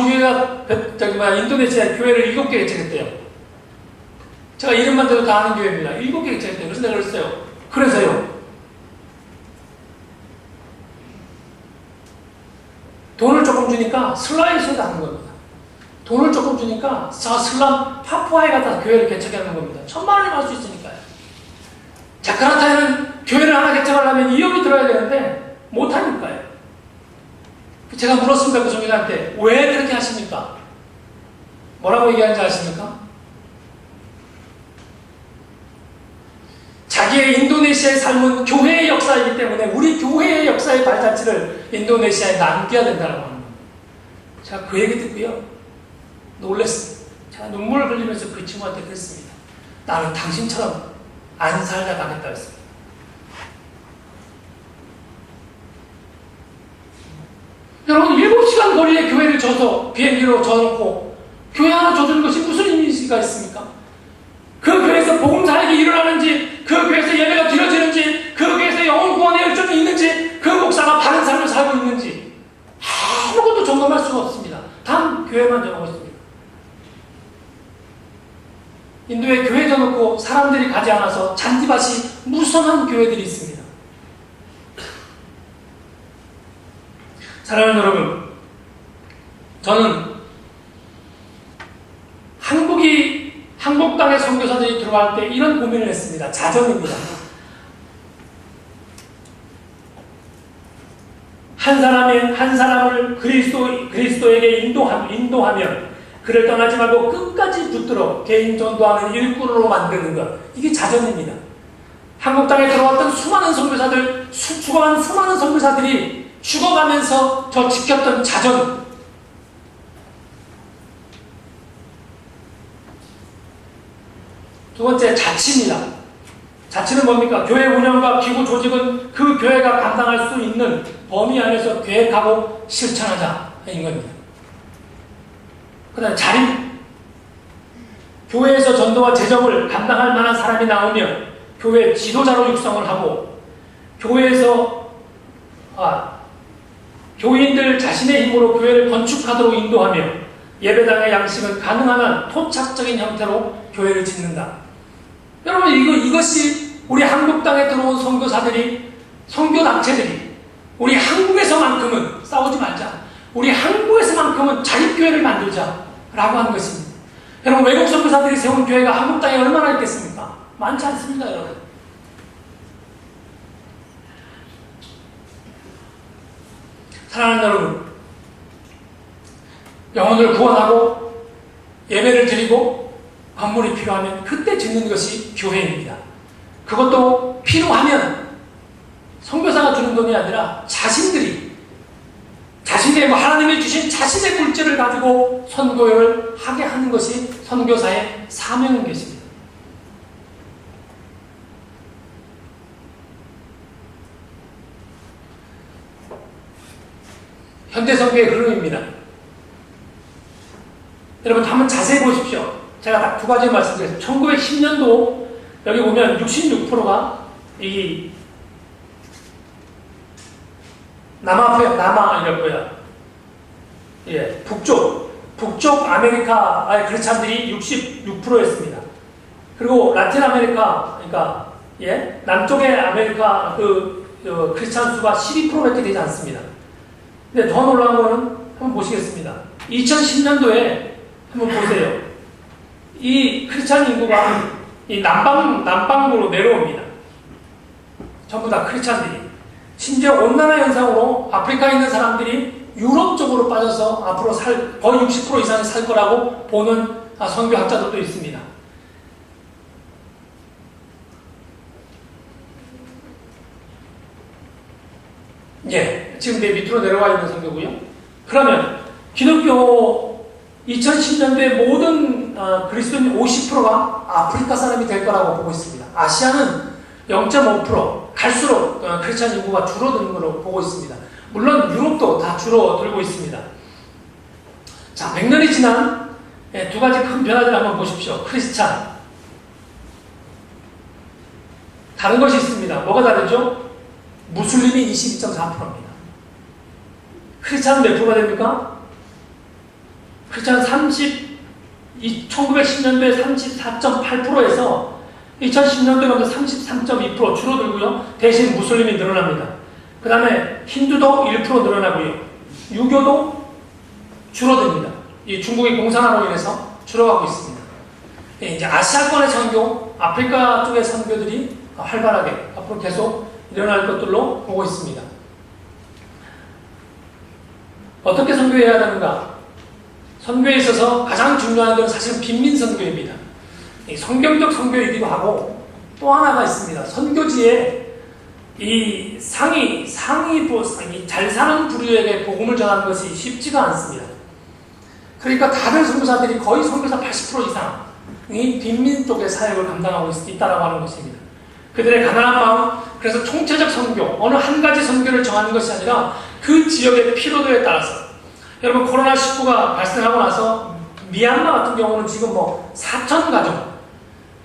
우리 교회가 인도네시아 교회를 7개 개척했대요. 제가 이름만 대도 다 아는 교회입니다. 7개 개척했대요. 그래서 내가 그랬어요. 그래서요. 돈을 조금 주니까 슬라웨시에도 하는 겁니다. 돈을 조금 주니까 슬람 파푸아에 가서 교회를 개척하는 겁니다. 1000만 원이 할 수 있으니까요. 자카르타에는 교회를 하나 개척하려면 2억이 들어야 되는데 못하니까요. 제가 물었습니다. 그 성인한테 왜 그렇게 하십니까? 뭐라고 얘기하는지 아십니까? 자기의 인도네시아의 삶은 교회의 역사이기 때문에 우리 교회의 역사의 발자취를 인도네시아에 남겨야 된다고 하는 겁니다. 제가 그 얘기 듣고요. 놀랐습니다. 제가 눈물을 흘리면서 그 친구한테 그랬습니다. 나는 당신처럼 안 살다 가겠다 했습니다. 여러분 7시간 거리에 교회를 져서 비행기로 져놓고 교회 하나 져주는 것이 무슨 의미가 있습니까? 그 교회에서 복음 사역이 일어나는지, 그 교회에서 예배가 드려지는지, 그 교회에서 영혼 구원의 열정이 있는지, 그 목사가 바른 삶을 살고 있는지 아무것도 점검할 수가 없습니다. 단 교회만 정하고 있습니다. 인도에 교회 져놓고 사람들이 가지 않아서 잔디밭이 무성한 교회들이 있습니다. 사랑하는 여러분, 저는 한국 땅의 선교사들이 들어갈 때 이런 고민을 했습니다. 자전입니다. 한 사람을 그리스도에게 인도하면 그를 떠나지 말고 끝까지 붙들어 개인 전도하는 일꾼으로 만드는 것. 이게 자전입니다. 한국 땅에 들어왔던 수많은 선교사들, 죽어간 수많은 선교사들이 죽어가면서 저 지켰던 자전. 두 번째, 자치입니다. 자치는 뭡니까? 교회 운영과 기구 조직은 그 교회가 감당할 수 있는 범위 안에서 계획하고 실천하자인 겁니다. 그 다음에 자립. 교회에서 전도와 재정을 감당할 만한 사람이 나오면 교회 지도자로 육성을 하고 교회에서 교인들 자신의 힘으로 교회를 건축하도록 인도하며 예배당의 양식은 가능한 한 토착적인 형태로 교회를 짓는다. 여러분 이것이 우리 한국 땅에 들어온 선교사들이, 선교단체들이 우리 한국에서만큼은 싸우지 말자, 우리 한국에서만큼은 자립교회를 만들자 라고 하는 것입니다. 여러분 외국 선교사들이 세운 교회가 한국 땅에 얼마나 있겠습니까? 많지 않습니다. 여러분 사랑하는 여러분, 영혼을 구원하고 예배를 드리고 건물이 필요하면 그때 짓는 것이 교회입니다. 그것도 필요하면 선교사가 주는 돈이 아니라 자신들이 자신의 하나님이 주신 자신의 물질을 가지고 선교를 하게 하는 것이 선교사의 사명인 것입니다. 현대선교의 흐름입니다. 여러분 한번 자세히 보십시오. 제가 딱 2가지 말씀드렸습니다. 1910년도 여기 보면 66%가 이 남아이럴 거야. 북쪽 아메리카의 크리스찬들이 66%였습니다. 그리고 라틴 아메리카, 그러니까 남쪽의 아메리카 크리스찬 수가 12%밖에 되지 않습니다. 근데 더 놀라운 거는 한번 보시겠습니다. 2010년도에 한번 보세요. 이 크리스찬 인구가 이 남방부로 내려옵니다. 전부 다 크리스찬들이. 심지어 온난화 현상으로 아프리카에 있는 사람들이 유럽 쪽으로 빠져서 앞으로 거의 60% 이상이 살 거라고 보는 선교학자들도 있습니다. 지금 내 밑으로 내려와 있는 선교고요. 그러면 기독교 2010년도에 모든 그리스도인 50%가 아프리카 사람이 될 거라고 보고 있습니다. 아시아는 0.5% 갈수록 크리스찬 인구가 줄어드는 걸로 보고 있습니다. 물론 유럽도 다 줄어들고 있습니다. 자, 100년이 지난 두 가지 큰 변화들을 한번 보십시오. 크리스찬. 다른 것이 있습니다. 뭐가 다르죠? 무슬림이 22.4%입니다. 크리스찬은 몇 프로가 됩니까? 크리스찬은 1910년도에 34.8%에서 2010년도에 먼저 33.2% 줄어들고요. 대신 무슬림이 늘어납니다. 그 다음에 힌두도 1% 늘어나고요. 유교도 줄어듭니다. 이 중국의 공산화로 인해서 줄어가고 있습니다. 이제 아시아권의 선교, 아프리카 쪽의 선교들이 활발하게 앞으로 계속 일어날 것들로 보고 있습니다. 어떻게 선교해야 하는가? 선교에 있어서 가장 중요한 건 사실은 빈민 선교입니다. 성경적 선교이기도 하고 또 하나가 있습니다. 선교지에 이 상위 잘 사는 부류에게 복음을 전하는 것이 쉽지가 않습니다. 그러니까 다른 선교사들이 거의 선교사 80% 이상이 빈민 쪽의 사역을 감당하고 있다라고 하는 것입니다. 그들의 가난한 마음, 그래서 총체적 선교, 어느 한 가지 선교를 정하는 것이 아니라 그 지역의 피로도에 따라서 여러분 코로나19가 발생하고 나서 미얀마 같은 경우는 지금 4천 가정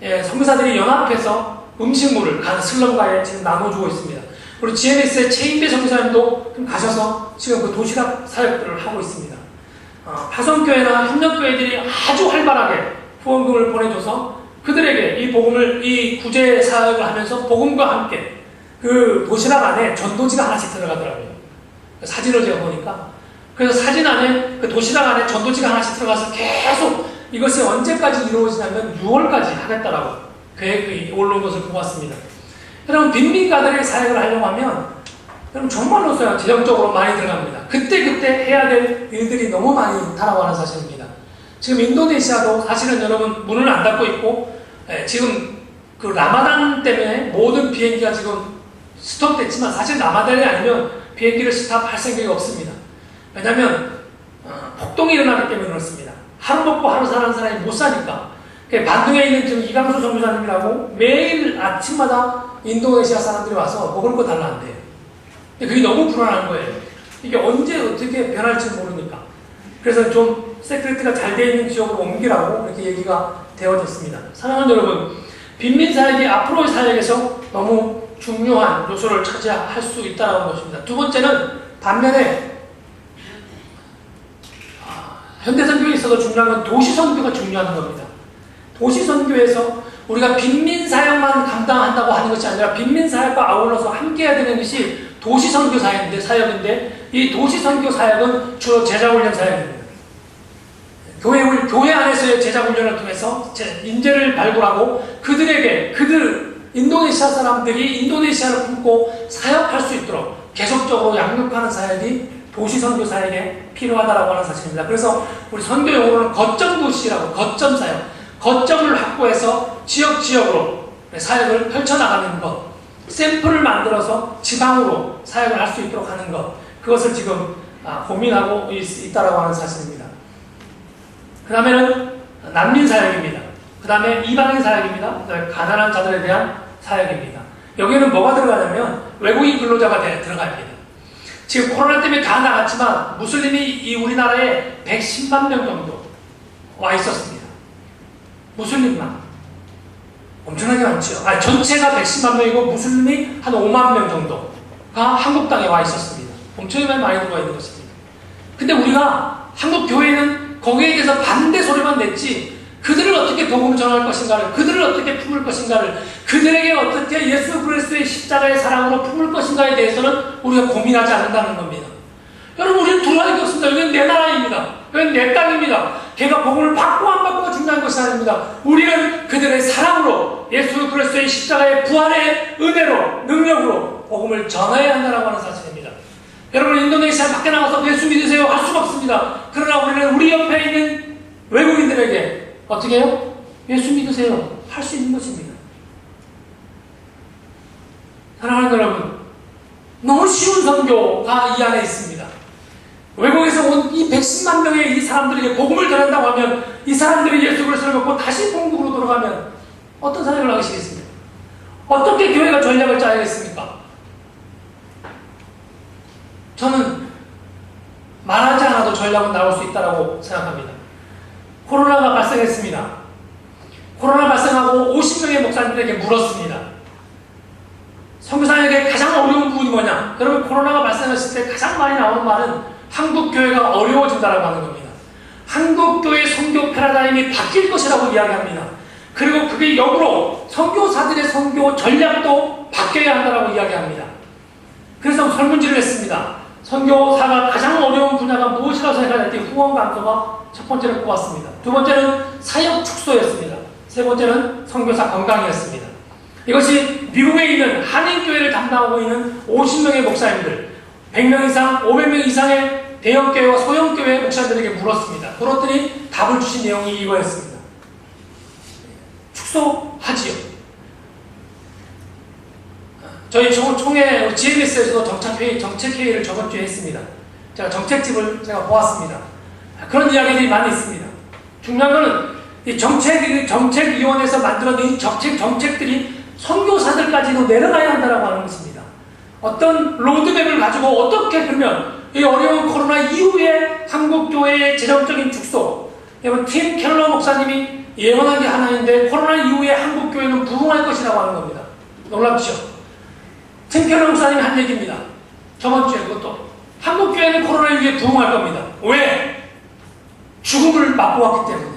선교사들이 연합해서 음식물을 간 슬럼가에 지금 나눠주고 있습니다. 우리 GMS의 최인배 선교사님도 가셔서 지금 그 도시락 사역들을 하고 있습니다. 파송교회나 협력교회들이 아주 활발하게 후원금을 보내줘서 그들에게 이 복음을, 이 구제 사역을 하면서 복음과 함께 그 도시락 안에 전도지가 하나씩 들어가더라고요. 사진을 제가 보니까. 그래서 사진 안에, 그 도시락 안에 전도지가 하나씩 들어가서 계속 이것이 언제까지 이루어지냐면 6월까지 하겠다라고 계획이 올라온 것을 보았습니다. 여러분, 빈민가들의 사역을 하려고 하면 여러분 정말로서 재정적으로 많이 들어갑니다. 그때 해야 될 일들이 너무 많이 달아오는 사실입니다. 지금 인도네시아도 사실은 여러분 문을 안 닫고 있고 지금 그 라마단 때문에 모든 비행기가 지금 스톱됐지만 사실 라마단이 아니면 비행기를 스탑할 생각이 없습니다. 왜냐하면 폭동이 일어나기 때문에 그렇습니다. 하루 먹고 하루 사는 사람이 못 사니까. 반둥에 있는 지금 이강수 전무사님이라고 매일 아침마다 인도네시아 사람들이 와서 먹을 거 달라 한대요. 그게 너무 불안한 거예요. 이게 언제 어떻게 변할지 모르니까. 그래서 좀 세크리티가 잘 되어 있는 지역으로 옮기라고 이렇게 얘기가 되어졌습니다. 사랑하는 여러분, 빈민 사역이 앞으로의 사역에서 너무 중요한 요소를 차지할 수 있다는 것입니다. 두 번째는 반면에 현대선교에 있어서 중요한 건 도시선교가 중요한 겁니다. 도시선교에서 우리가 빈민사역만 감당한다고 하는 것이 아니라 빈민사역과 아울러서 함께 해야 되는 것이 도시선교 사역인데 이 도시선교 사역은 주로 제자훈련 사역입니다. 교회 안에서의 제자훈련을 통해서 인재를 발굴하고 인도네시아 사람들이 인도네시아를 품고 사역할 수 있도록 계속적으로 양육하는 사역이 도시선교 사역에 필요하다라고 하는 사실입니다. 그래서 우리 선교 용어로는 거점도시라고, 거점사역, 거점을 확보해서 지역으로 사역을 펼쳐나가는 것, 샘플을 만들어서 지방으로 사역을 할 수 있도록 하는 것, 그것을 지금 고민하고 있다라고 하는 사실입니다. 그 다음에는 난민 사역입니다. 그 다음에 이방인 사역입니다. 가난한 자들에 대한 사역입니다. 여기에는 뭐가 들어가냐면 외국인 근로자가 들어갑니다. 지금 코로나 때문에 다 나갔지만 무슬림이 우리나라에 110만 명 정도 와 있었습니다. 무슬림만. 엄청나게 많죠. 전체가 110만 명이고 무슬림이 한 5만 명 정도가 한국 땅에 와 있었습니다. 엄청나게 많이 들어와 있는 것입니다. 근데 우리가 한국 교회는 거기에 대해서 반대 소리만 냈지 그들을 어떻게 복음을 전할 것인가를, 그들을 어떻게 품을 것인가를, 그들에게 어떻게 예수 그리스도의 십자가의 사랑으로 품을 것인가에 대해서는 우리가 고민하지 않는다는 겁니다. 여러분, 우리는 두려워할 게 없습니다. 여기는 내 나라입니다. 여기는 내 땅입니다. 걔가 복음을 받고 안 받고가 중요한 것이 아닙니다. 우리는 그들의 사랑으로 예수 그리스도의 십자가의 부활의 은혜로, 능력으로 복음을 전해야 한다고 하는 사실입니다. 여러분, 인도네시아 밖에 나가서 예수 믿으세요 할 수가 없습니다. 그러나 우리는 우리 옆에 있는 외국인들에게 어떻게 해요? 예수 믿으세요 할 수 있는 것입니다. 사랑하는 여러분, 너무 쉬운 선교가 이 안에 있습니다. 외국에서 온 이 110만 명의 이 사람들에게 복음을 전한다고 하면 이 사람들이 예수 그리스도를 믿고 다시 본국으로 돌아가면 어떤 사역을 하시겠습니까? 어떻게 교회가 전략을 짜야겠습니까? 저는 말하지 않아도 전략은 나올 수 있다고 생각합니다. 코로나가 발생했습니다. 코로나 발생하고 50명의 목사님들에게 물었습니다. 선교사에게 가장 어려운 부분이 뭐냐? 여러분, 코로나가 발생했을 때 가장 많이 나오는 말은 한국교회가 어려워진다라고 하는 겁니다. 한국교회 선교 패러다임이 바뀔 것이라고 이야기합니다. 그리고 그게 역으로 선교사들의 선교 전략도 바뀌어야 한다라고 이야기합니다. 그래서 설문지를 했습니다. 선교사가 가장 어려운 분야가 무엇이라고 생각할 때 후원 감소가 첫 번째로 꼽았습니다. 두 번째는 사역 축소였습니다. 세 번째는 선교사 건강이었습니다. 이것이 미국에 있는 한인교회를 담당하고 있는 50명의 목사님들, 100명 이상, 500명 이상의 대형교회와 소형교회 목사님들에게 물었습니다. 물었더니 답을 주신 내용이 이거였습니다. 축소하지요. 저희 총회 GMS에서도 정책회의를 저번 주에 했습니다. 제가 정책집을 제가 보았습니다. 그런 이야기들이 많이 있습니다. 중요한 것은 이 정책위원회에서 만들어낸 정책들이 선교사들까지도 내려가야 한다고 하는 것입니다. 어떤 로드맵을 가지고 어떻게 그러면 이 어려운 코로나 이후에 한국교회의 재정적인 축소, 여러분 팀 켈러 목사님이 예언한 게 하나인데 코로나 이후에 한국교회는 부흥할 것이라고 하는 겁니다. 놀랍죠? 팀 켈러 목사님이 한 얘기입니다. 저번 주에 그것도 한국교회는 코로나 이후에 부흥할 겁니다. 왜? 죽음을 맛보았기 때문에,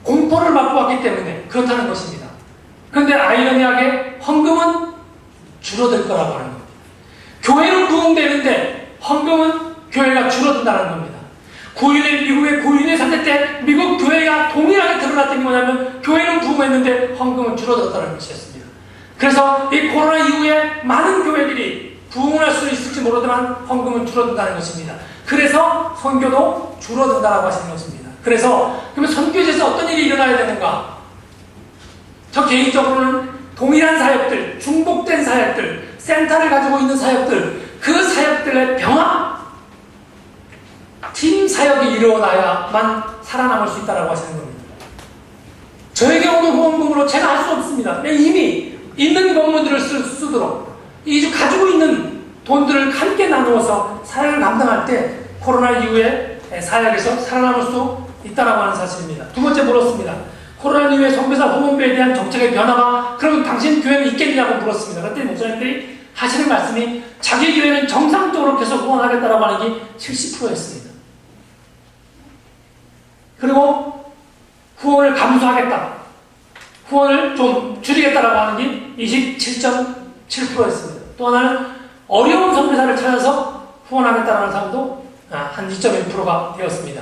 공포를 맛보았기 때문에 그렇다는 것입니다. 그런데 아이러니하게 헌금은 줄어들 거라고 하는 겁니다. 교회는 부흥되는데 헌금은 교회가 줄어든다는 겁니다. 미국의 9.11 사태 때 미국 교회가 동일하게 드러났던 게 뭐냐면 교회는 부흥했는데 헌금은 줄어들었다는 것이었습니다. 그래서 이 코로나 이후에 많은 교회들이 부흥할 수 있을지 모르지만 헌금은 줄어든다는 것입니다. 그래서 선교도 줄어든다라고 하시는 것입니다. 그래서 그러면 선교지에서 어떤 일이 일어나야 되는가? 저 개인적으로는 동일한 사역들, 중복된 사역들, 센터를 가지고 있는 사역들, 그 사역들의 병합, 팀 사역이 이루어나야만 살아남을 수 있다고 하시는 겁니다. 저에게 오는 후원금으로 제가 할 수 없습니다. 이미 있는 건물들을 쓰도록 가지고 있는 돈들을 함께 나누어서 사역을 감당할 때 코로나 이후에 사역에서 살아남을 수 있다고 하는 사실입니다. 두 번째 물었습니다. 코로나 이후에 선교사 후원비에 대한 정책의 변화가 그럼 당신 교회는 있겠냐고 물었습니다. 그때 목사님들이 하시는 말씀이 자기 교회는 정상적으로 계속 후원하겠다라고 하는 게 70%였습니다. 그리고 후원을 감소하겠다, 후원을 좀 줄이겠다라고 하는 게 27.7%였습니다. 또 하나는 어려운 선교사를 찾아서 후원하겠다라는 사람도 한 2.1%가 되었습니다.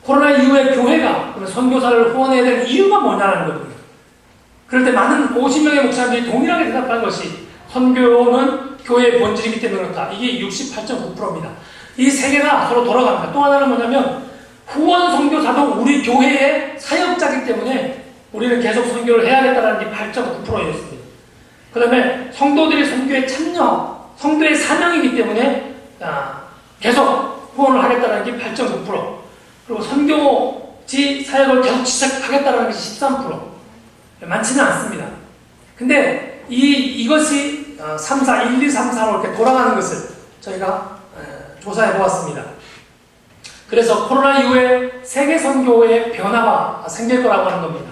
코로나 이후에 교회가 선교사를 후원해야 될 이유가 뭐냐는 겁니다. 그럴 때 많은 50명의 목사님들이 동일하게 대답한 것이 선교는 교회의 본질이기 때문에 그렇다. 이게 68.9%입니다. 이 세 개가 서로 돌아갑니다. 또 하나는 뭐냐면 후원 선교사도 우리 교회의 사역자이기 때문에 우리는 계속 선교를 해야겠다는 게 8.9%였습니다. 그 다음에 성도들이 선교에 참여, 성도의 사명이기 때문에 계속 후원을 하겠다는 게 8.9%, 그리고 선교지 사역을 계속 지속하겠다는 것이 13%. 많지는 않습니다. 근데 이것이 3, 4, 1, 2, 3, 4로 이렇게 돌아가는 것을 저희가 조사해 보았습니다. 그래서 코로나 이후에 세계 선교의 변화가 생길 거라고 하는 겁니다.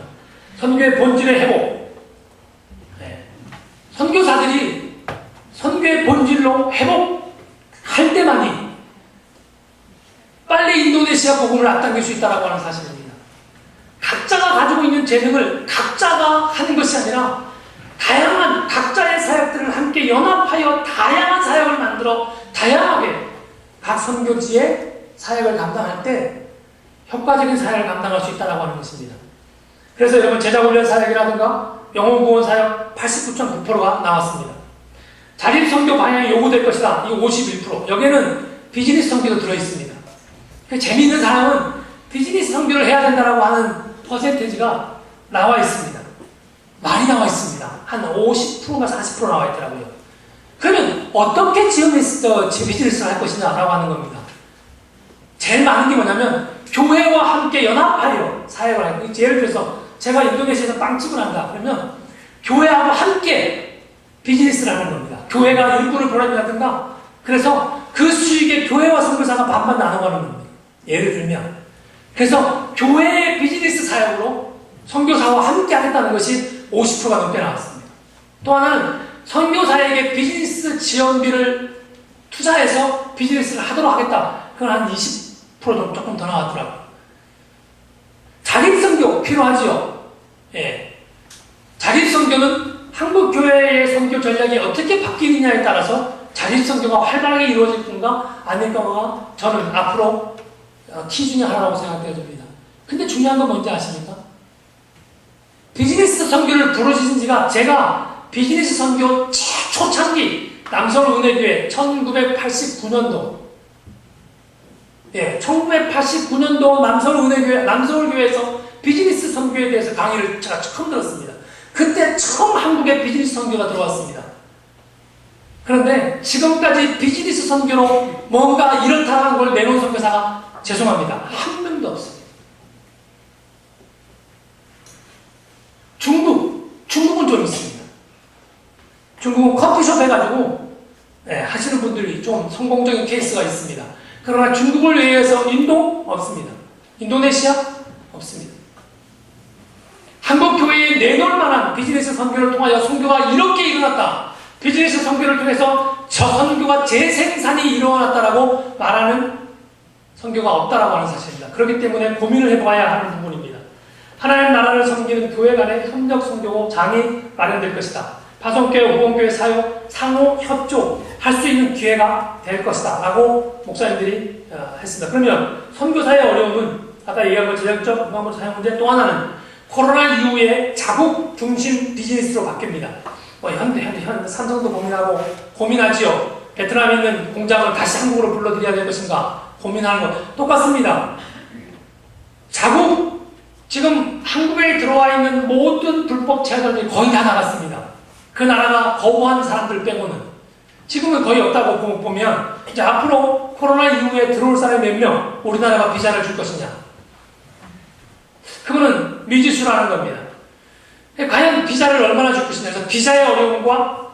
선교의 본질의 회복. 선교사들이 선교의 본질로 회복할 때만이 빨리 인도네시아 복음을 앞당길 수 있다고 하는 사실입니다. 각자가 가지고 있는 재능을 각자가 하는 것이 아니라 다양한 각자의 사역들을 함께 연합하여 다양한 사역을 만들어 다양하게 각 선교지의 사역을 감당할 때 효과적인 사역을 감당할 수 있다고 하는 것입니다. 그래서 여러분 제자훈련 사역이라든가 영혼구원 사역 89.9%가 나왔습니다. 자립선교 방향이 요구될 것이다. 이 51%. 여기에는 비즈니스 선교도 들어있습니다. 재미있는 사람은 비즈니스 선교를 해야 된다고 하는 퍼센테이지가 나와 있습니다. 많이 나와 있습니다. 한 50%가 40% 나와 있더라고요. 그러면 어떻게 비즈니스를 할 것이냐라고 하는 겁니다. 제일 많은 게 뭐냐면 교회와 함께 연합하여 사역을 하고, 예를 들어서 제가 인도네시아에서 빵집을 한다 그러면 교회하고 함께 비즈니스를 하는 겁니다. 교회가 일꾼을 보낸다든가, 그래서 그 수익에 교회와 선교사가 반반 나눠가는 겁니다. 예를 들면, 그래서 교회의 비즈니스 사역으로 선교사와 함께 하겠다는 것이 50%가 넘게 나왔습니다. 또 하나는 선교사에게 비즈니스 지원비를 투자해서 비즈니스를 하도록 하겠다. 그건 한 20% 정도 조금 더 나왔더라고요. 자립선교 필요하지요. 예. 자립선교는 한국교회의 선교 전략이 어떻게 바뀌느냐에 따라서 자립선교가 활발하게 이루어질 건가 아닐까가 저는 앞으로 키 중에 하나라고 생각되어집니다. 근데 중요한 건 뭔지 아십니까? 비즈니스 선교를 부르신 지가, 제가 비즈니스 선교 초창기 남서울은혜교회 1989년도, 예, 1989년도 남서울교회에서 비즈니스 선교에 대해서 강의를 제가 처음 들었습니다. 그때 처음 한국에 비즈니스 선교가 들어왔습니다. 그런데 지금까지 비즈니스 선교로 뭔가 이렇다는 걸 내놓은 선교사가 죄송합니다, 한 명도 없습니다. 중국은 좀 있습니다. 중국은 커피숍 해가지고 하시는 분들이 좀 성공적인 케이스가 있습니다. 그러나 중국을 위해서 인도 없습니다. 인도네시아 없습니다. 한국교회에 내놓을 만한 비즈니스 선교를 통하여 선교가 이렇게 일어났다, 비즈니스 선교를 통해서 저 선교가 재생산이 일어났다라고 말하는 선교가 없다라고 하는 사실입니다. 그렇기 때문에 고민을 해봐야 하는 부분입니다. 하나님 나라를 섬기는 교회 간의 협력 선교장이 마련될 것이다. 파송교회, 후원교회 사역, 상호 협조할 수 있는 기회가 될 것이다 라고 목사님들이 했습니다. 그러면 선교사의 어려움은 아까 얘기한 것 제작적 음악물 사용 문제, 또 하나는 코로나 이후에 자국 중심 비즈니스로 바뀝니다. 현대 삼성도 고민하지요. 베트남에 있는 공장을 다시 한국으로 불러들여야 될 것인가 고민하는 것 똑같습니다. 지금 한국에 들어와 있는 모든 불법 체류자들이 거의 다 나갔습니다. 그 나라가 거부한 사람들 빼고는 지금은 거의 없다고 보면, 이제 앞으로 코로나 이후에 들어올 사람이 몇 명 우리나라가 비자를 줄 것이냐, 그거는 미지수라는 겁니다. 과연 비자를 얼마나 줄 것이냐 해서 비자의 어려움과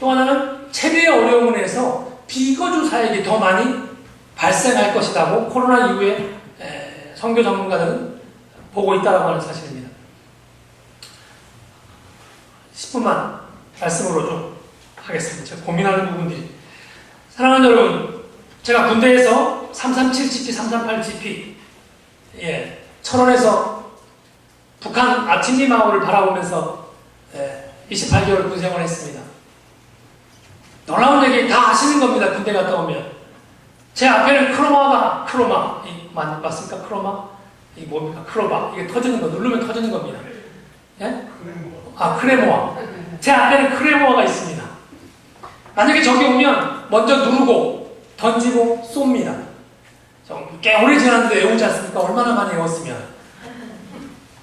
또 하나는 체류의 어려움을 해서 비거주 사역이 더 많이 발생할 것이라고 코로나 이후에 선교 전문가들은 보고 있다고 하는 사실입니다. 10분만 말씀으로 좀 하겠습니다. 제가 고민하는 부분들이. 사랑하는 여러분, 제가 군대에서 337GP, 338GP, 철원에서 북한 아침리 마을을 바라보면서 28개월 군생활을 했습니다. 놀라운 얘기 다 아시는 겁니다. 군대 갔다 오면. 제 앞에는 크로마, 맞습니까? 크로마? 이게 뭡니까? 크로바. 이게 터지는 거, 누르면 터지는 겁니다. 예? 크레모아. 제 앞에는 크레모아가 있습니다. 만약에 저기 오면 먼저 누르고 던지고 쏩니다. 꽤 오래 지났는데 외우지 않습니까? 얼마나 많이 외웠으면.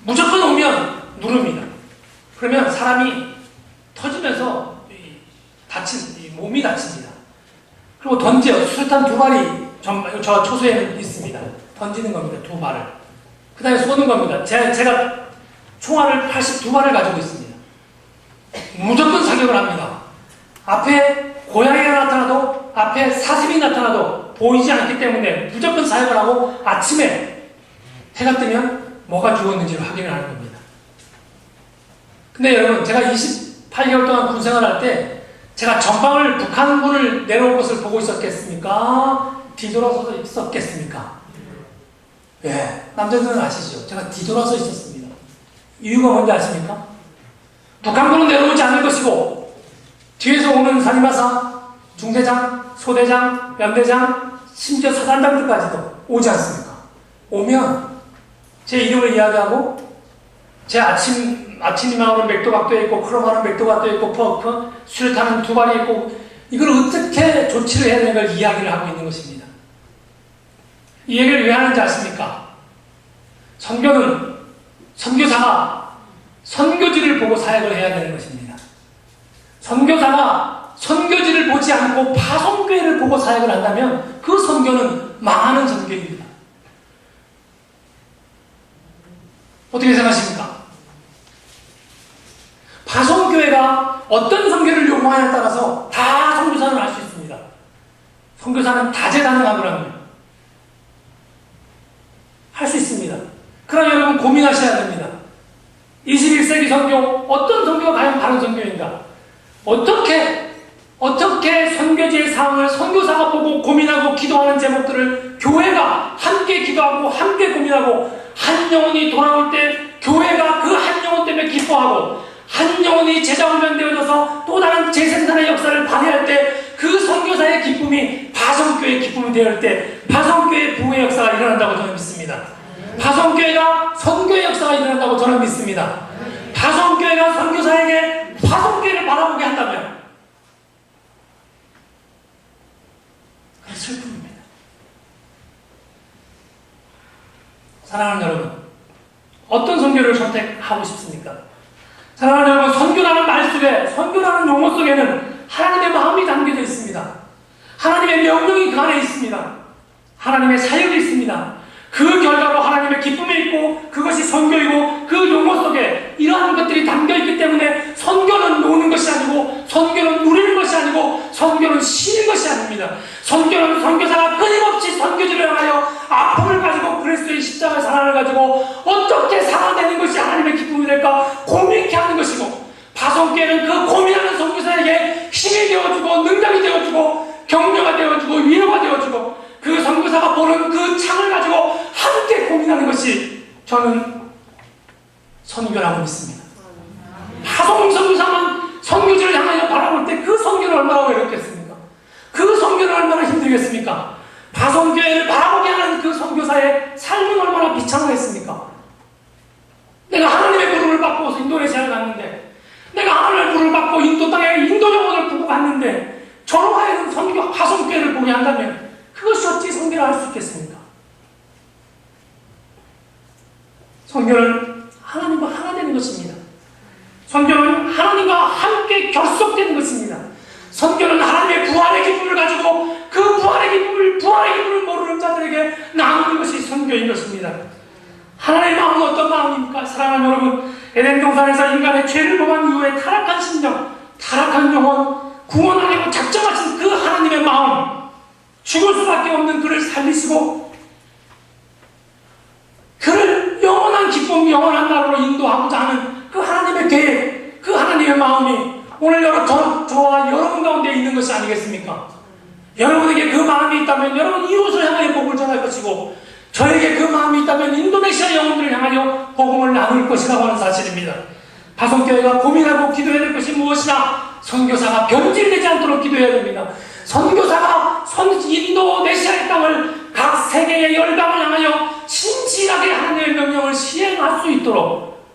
무조건 오면 누릅니다. 그러면 사람이 터지면서 몸이 다칩니다. 그리고 던져요. 수류탄 2발이 저 초소에는 있습니다. 던지는 겁니다. 2발을. 그 다음에 쏘는 겁니다. 제가 총알을 82발을 가지고 있습니다. 무조건 사격을 합니다. 앞에 고양이가 나타나도, 앞에 사슴이 나타나도 보이지 않기 때문에 무조건 사격을 하고 아침에 해가 뜨면 뭐가 죽었는지를 확인을 하는 겁니다. 근데 여러분, 제가 28개월 동안 군생활할 때 제가 전방을 북한군을 내려올 것을 보고 있었겠습니까? 뒤돌아서 있었겠습니까? 남자들은 아시죠? 제가 뒤돌아서 있었습니다. 이유가 뭔지 아십니까? 북한군은 내려오지 않을 것이고 뒤에서 오는 사니마사, 중대장, 소대장, 연대장, 심지어 사단장들까지도 오지 않습니까? 오면 제 이름을 이야기하고 제 아침이마을은 맥도각도 있고 크로마는 맥도각도 있고 수류탄은 2발이 있고 이걸 어떻게 조치를 해야 되는 걸 이야기를 하고 있는 것입니다. 이 얘기를 왜 하는지 아십니까? 선교는 선교사가 선교지를 보고 사역을 해야 되는 것입니다. 선교사가 선교지를 보지 않고 파송교회를 보고 사역을 한다면 그 선교는 망하는 선교입니다. 어떻게 생각하십니까? 파송교회가 어떤 선교를 요구하냐에 따라서 다 선교사는 할 수 있습니다. 선교사는 다재다능하거든요. 할 수 있습니다. 그러나 여러분 고민하셔야 됩니다. 21세기 선교, 어떤 선교가 과연 바른 선교인가? 어떻게 선교지의 상황을 선교사가 보고 고민하고 기도하는 제목들을 교회가 함께 기도하고 함께 고민하고 한 영혼이 돌아올 때 교회가 그 한 영혼 때문에 기뻐하고 한 영혼이 재자훈련되어져서 또 다른 재생산의 역사를 발휘할 때 그 선교사의 기쁨이 파송교회의 기쁨이 되을 때 파송교회의 부흥의 역사가 일어난다고 저는 믿습니다. 파송교회가 선교의 역사가 일어난다고 저는 믿습니다. 파송교회가 선교사에게 파송교회를 바라보게 한다면 그게 슬픔입니다. 사랑하는 여러분, 어떤 선교를 선택하고 싶습니까? 사랑하는 여러분, 선교라는 말 속에, 선교라는 용어 속에는 하나님의 마음이 담겨져 있습니다. 하나님의 명령이 그 안에 있습니다. 하나님의 사역이 있습니다. 그 결과로 하나님의 기쁨이 있고 그것이 선교이고 그 용어 속에 이러한 것들이 담겨있기 때문에 선교는 노는 것이 아니고 선교는 누리는 것이 아니고 선교는 쉬는 것이 아닙니다. 선교는 선교사가 끊임없이 선교지를 향하여 아픔을 가지고 그리스도의 십자가의 사랑을 가지고 어떻게 살아내는 것이 하나님의 기쁨이 될까 고민케 하는 것이고 파송교회는 그 고민하는 선교사에게 힘이 되어주고 능력이 되어주고 격려가 되어주고 위로가 되어주고 그 선교사가 보는 그 창을 가지고 함께 고민하는 것이 저는 선교라고 믿습니다. 파송 선교사만 선교지를 향하여 바라볼 때 그 선교는 얼마나 외롭겠습니까? 그 선교는 얼마나 힘들겠습니까? 파송교회를 바라보게 하는 그 선교사의 삶은 얼마나 비참하겠습니까? 내가 하나님의 부름을 받고 인도네시아를 갔는데 내가 하나님의 부름을 받고 인도 땅에 인도 영혼을 보고 갔는데 저로 하여금 선교 파송교회를 보게 한다면 그것이 어찌 선교를 할 수 있겠습니까? 선교는 하나님과 하나 되는 것입니다. 선교는 하나님과 함께 결속되는 것입니다. 선교는 하나님의 부활의 기쁨을 가지고 그 부활의 기쁨을 모르는 자들에게 나누는 것이 선교인 것입니다. 하나님의 마음은 어떤 마음입니까? 사랑하는 여러분, 에덴 동산에서 인간의 죄를 범한 이후에 타락한 심령, 타락한 영혼, 구원하려고 작정하신 그 하나님의 마음, 죽을 수밖에 없는 그를 살리시고 그를 영원한 기쁨, 영원한 나라로 인도하고자 하는 그 하나님의 계획, 그 하나님의 마음이 오늘 저와 여러분 가운데 있는 것이 아니겠습니까? 여러분에게 그 마음이 있다면 여러분 이웃을 향하여 복을 전할 것이고 저에게 그 마음이 있다면 인도네시아 영혼들을 향하여 복음을 나눌 것이라고 하는 사실입니다. 파송교회가 고민하고 기도해야 될 것이 무엇이냐? 선교사가 변질되지 않도록 기도해야 됩니다. 선교사가 인도네시아의 땅을 각 세계의 열방을 향하여 진실하게 하나님의 명령을 시행할 수 있도록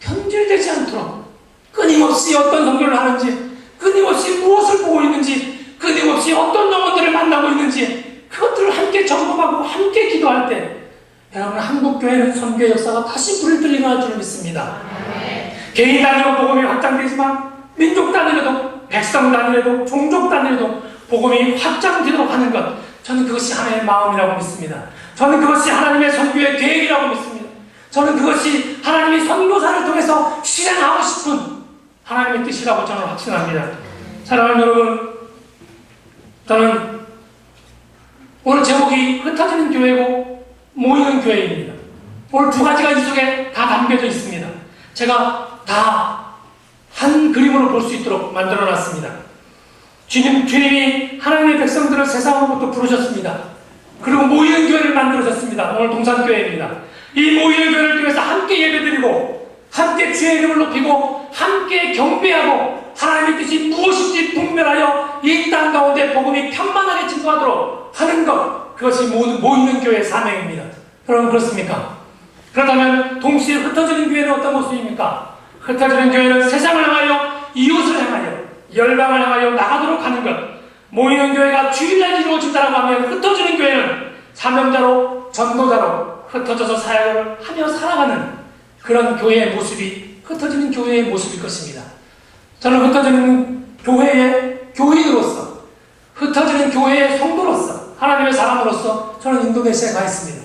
변질되지 않도록 끊임없이 어떤 선교를 하는지 끊임없이 무엇을 보고 있는지 끊임없이 어떤 영혼들을 만나고 있는지 그것들을 함께 점검하고 함께 기도할 때 여러분 한국교회는 선교의 역사가 다시 불을 일어날 줄 믿습니다. 개인 단위로 복음이 확장되지만 민족 단위로도 백성 단위로도 종족 단위로도 복음이 확장되도록 하는 것, 저는 그것이 하나님의 마음이라고 믿습니다. 저는 그것이 하나님의 선교의 계획이라고 믿습니다. 저는 그것이 하나님이 선교사를 통해서 실행하고 싶은 하나님의 뜻이라고 저는 확신합니다. 사랑하는 여러분, 저는 오늘 제목이 흩어지는 교회고 모이는 교회입니다. 오늘 두 가지가 이 속에 다 담겨져 있습니다. 제가 다 한 그림으로 볼 수 있도록 만들어놨습니다. 주님이 하나님의 백성들을 세상으로부터 부르셨습니다. 그리고 모이는 교회를 만들어졌습니다. 오늘 동산교회입니다. 이 모이는 교회를 통해서 함께 예배드리고 함께 주의 이름을 높이고 함께 경배하고 하나님의 뜻이 무엇인지 분별하여 이 땅 가운데 복음이 편만하게 증거하도록 하는 것, 그것이 모이는 교회의 사명입니다. 여러분 그렇습니까? 그렇다면 동시에 흩어지는 교회는 어떤 모습입니까? 흩어지는 교회는 세상을 향하여 이웃을 향하여 열방을 향하여 나가도록 하는 것. 모이는 교회가 주일날 이루어진다라고 하면 흩어지는 교회는 사명자로 전도자로 흩어져서 사역을 하며 살아가는 그런 교회의 모습이 흩어지는 교회의 모습일 것입니다. 저는 흩어지는 교회의 교인으로서, 흩어지는 교회의 성도로서, 하나님의 사람으로서 저는 인도네시아에 가 있습니다.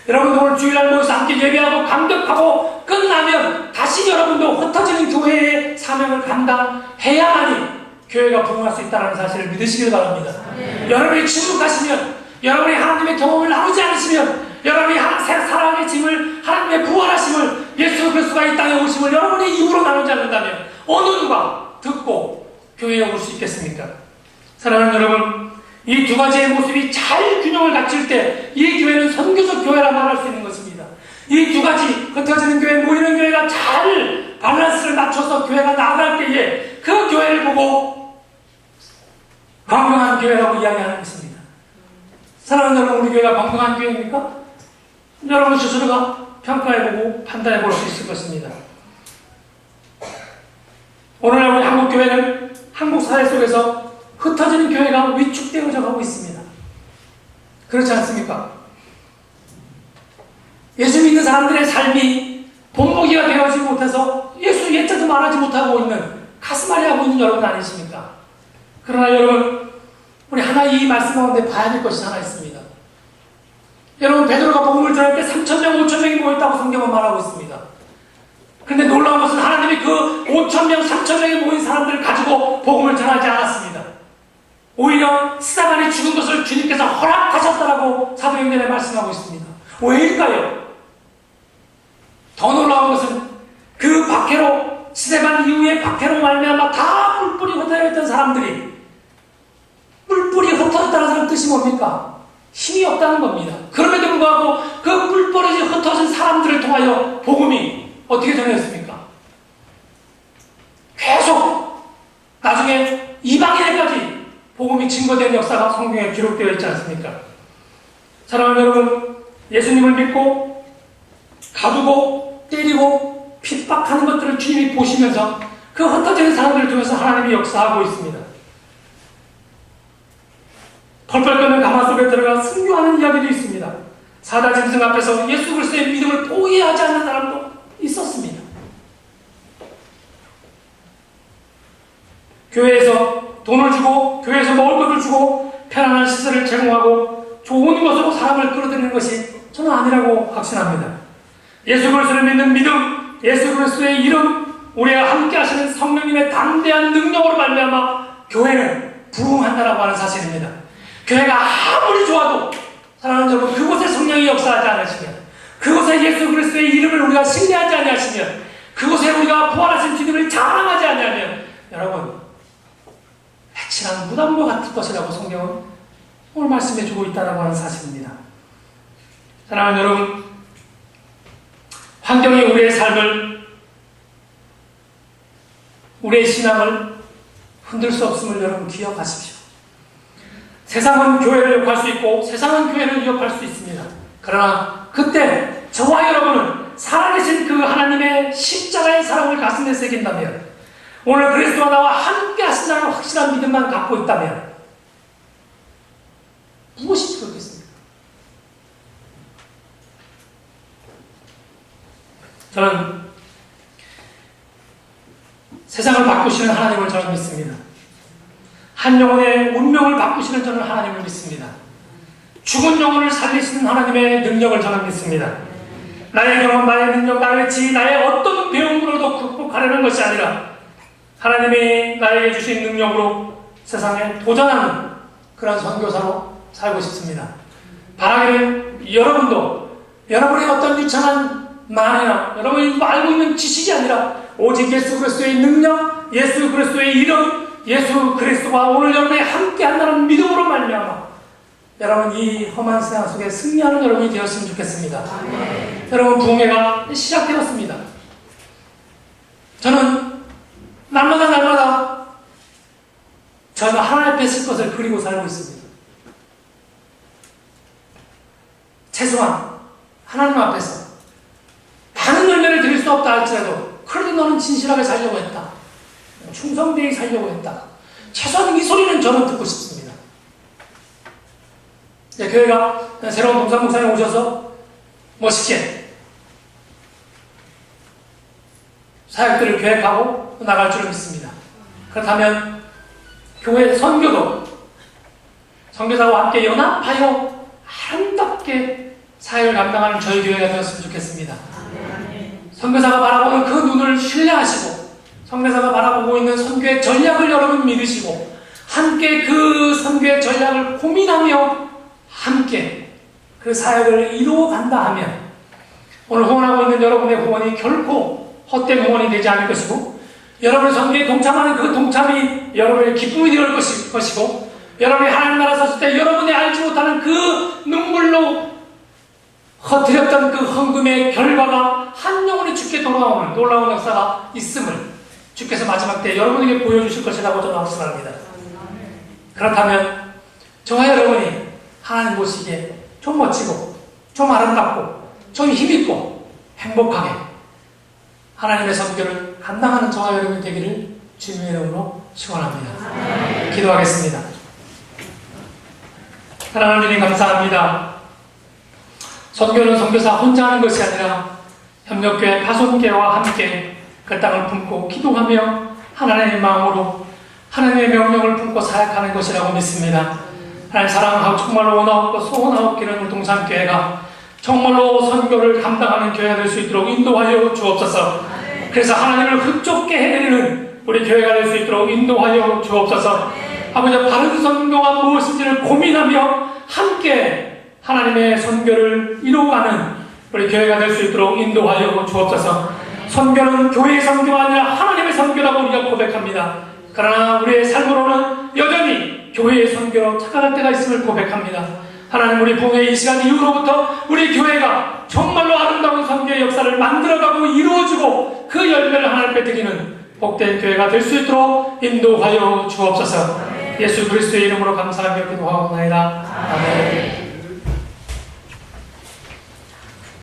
여러분 오늘 주일날 모여서 함께 예배하고 감격하고 끝나면 다시 여러분도 흩어지는 교회의 사명을 감당해야만이 교회가 부흥할 수 있다는 사실을 믿으시길 바랍니다. 여러분이 침묵하시면, 여러분이 하나님의 경험을 나누지 않으시면, 여러분이 사랑의 짐을, 하나님의 부활하심을, 예수 그리스도가 이 땅에 오심을 여러분의 입으로 나누지 않는다면 어느 누가 듣고 교회에 올 수 있겠습니까? 사랑하는 여러분, 이 두 가지의 모습이 잘 균형을 갖출 때 이 교회는 선교적 교회라 말할 수 있는 것입니다. 이 두 가지, 흩어지는 교회, 모이는 교회가 잘 밸런스를 맞춰서 교회가 나아갈 때에 그 교회를 보고 건강한 교회라고 이야기하는 것입니다. 사랑하는 여러분, 우리 교회가 건강한 교회입니까? 여러분 스스로가 평가해보고 판단해볼 수 있을 것입니다. 오늘날 우리 한국교회는 한국 사회 속에서 흩어지는 교회가 위축되어져 가고 있습니다. 그렇지 않습니까? 예수 믿는 사람들의 삶이 본보기가 되어지지 못해서 예수 예자도 말하지 못하고 있는 가슴앓이 하고 있는 여러분 아니십니까? 그러나 여러분, 우리 하나 이 말씀 가운데 봐야 될 것이 하나 있습니다. 여러분, 베드로가 복음을 전할 때 3,000명, 5,000명이 모였다고 성경은 말하고 있습니다. 그런데 놀라운 것은 하나님이 그 5,000명, 3,000명이 모인 사람들을 가지고 복음을 전하지 않았습니다. 오히려 스데반이 죽은 것을 주님께서 허락하셨다라고 사도행전에 말씀하고 있습니다. 왜일까요? 더 놀라운 것은 그 박해로, 스데반 이후에 박해로 말미암아 다 뿔뿔이 흩어졌던 사람들이, 뿔뿔이 흩어졌다는 사람 뜻이 뭡니까? 힘이 없다는 겁니다. 그럼에도 불구하고 그 뿔뿔이 흩어진 사람들을 통하여 복음이 어떻게 전해졌습니까? 계속 나중에 이방인에까지 복음이 증거된 역사가 성경에 기록되어 있지 않습니까? 사랑하는 여러분, 예수님을 믿고 가두고 때리고 핍박하는 것들을 주님이 보시면서 그 흩어지는 사람들을 통해서 하나님이 역사하고 있습니다. 펄펄 끓는 가마 속에 들어가 순교하는 이야기도 있습니다. 사자 짐승 앞에서 예수 그리스도의 믿음을 포기하지 않는 사람도 있었습니다. 교회에서 돈을 주고, 교회에서 먹을 것을 주고, 편안한 시설을 제공하고 좋은 것으로 사람을 끌어들이는 것이 저는 아니라고 확신합니다. 예수 그리스도를 믿는 믿음, 예수 그리스도의 이름, 우리와 함께 하시는 성령님의 담대한 능력으로 말미암아 교회는 부흥한다라고 하는 사실입니다. 교회가 아무리 좋아도 사랑하는 여러분, 그곳에 성령이 역사하지 않으시면, 그곳에 예수 그리스도의 이름을 우리가 신뢰하지 아니하시면, 그곳에 우리가 부활하신 주님을 자랑하지 아니하면 여러분, 해칠한 무덤과 같을 것이라고 성경은 오늘 말씀해주고 있다고 하는 사실입니다. 사랑하는 여러분, 환경이 우리의 삶을, 우리의 신앙을 흔들 수 없음을 여러분 기억하십시오. 세상은 교회를 욕할 수 있고 세상은 교회를 위협할 수 있습니다. 그러나 그때 저와 여러분은 살아계신 그 하나님의 십자가의 사랑을 가슴에 새긴다면, 오늘 그리스도와 나와 함께 하신다는 확실한 믿음만 갖고 있다면 무엇이 필요하겠습니까? 저는 세상을 바꾸시는 하나님을 저는 믿습니다. 한 영혼의 운명을 바꾸시는 저는 하나님을 믿습니다. 죽은 영혼을 살리시는 하나님의 능력을 저는 믿습니다. 나의 경험, 나의 능력, 나의 지혜, 나의 어떤 배움으로도 극복하려는 것이 아니라 하나님이 나에게 주신 능력으로 세상에 도전하는 그런 선교사로 살고 싶습니다. 바라기는 여러분도 여러분의 어떤 유창한 만이나 여러분이 알고 있는 지식이 아니라 오직 예수 그리스도의 능력, 예수 그리스도의 이름, 예수 그리스도가 오늘 여러분이 함께 한다는 믿음으로 말미암아 여러분 이 험한 세상 속에 승리하는 여러분이 되었으면 좋겠습니다. 여러분, 부흥회가 시작되었습니다. 저는 날마다 저는 하나님 앞에 쓸 것을 그리고 살고 있습니다. 최소한 하나님 앞에서 많은 열매를 드릴 수 없다 할지라도 그래도 너는 진실하게 살려고 했다, 충성되게 살려고 했다, 최소한 이 소리는 저는 듣고 싶습니다. 교회가 새로운 동산 목사님 오셔서 멋있게 사역들을 계획하고 나갈 줄 믿습니다. 그렇다면 교회 선교도 선교사와 함께 연합하여 아름답게 사역을 감당하는 저희 교회가 되었으면 좋겠습니다. 선교사가 바라보는 그 눈을 신뢰하시고 선교사가 바라보고 있는 선교의 전략을 여러분 믿으시고 함께 그 선교의 전략을 고민하며 함께 그 사역을 이루어간다 하면 오늘 후원하고 있는 여러분의 후원이 결코 헛된 후원이 되지 않을 것이고 여러분의 선교에 동참하는 그 동참이 여러분의 기쁨이 되어 것이고 여러분이 하나님 나라 섰을 때 여러분이 알지 못하는 그 눈물로 허트렸던 그 헌금의 결과가 한 영혼이 주께 돌아오는 놀라운 역사가 있음을 주께서 마지막 때 여러분에게 보여주실 것이라고 저는 확신합니다. 그렇다면 저와 여러분이 하나님 보시기에 좀 멋지고 좀 아름답고 좀 힘있고 행복하게 하나님의 선교를 감당하는 저와 여러분이 되기를 주님의 이름으로 축원합니다. 기도하겠습니다. 하나님 주님 감사합니다. 선교는 선교사 혼자 하는 것이 아니라 협력교회 파손교회와 함께 그 땅을 품고 기도하며 하나님의 마음으로 하나님의 명령을 품고 사역하는 것이라고 믿습니다. 하나님 사랑하고 정말로 원하옵고 소원하옵기는 우리 동산교회가 정말로 선교를 감당하는 교회가 될 수 있도록 인도하여 주옵소서. 그래서 하나님을 흡족게 해드리는 우리 교회가 될 수 있도록 인도하여 주옵소서. 아버지 바른 선교가 무엇인지를 고민하며 함께 하나님의 선교를 이루어가는 우리 교회가 될 수 있도록 인도하여 주옵소서. 선교는 교회의 선교가 아니라 하나님의 선교라고 우리가 고백합니다. 그러나 우리의 삶으로는 여전히 교회의 선교로 착각할 때가 있음을 고백합니다. 하나님 우리 부흥의 이 시간 이후로부터 우리 교회가 정말로 아름다운 선교의 역사를 만들어가고 이루어주고 그 열매를 하나님께 드리는 복된 교회가 될 수 있도록 인도하여 주옵소서. 예수 그리스도의 이름으로 감사하며 기도하옵나이다. 아멘.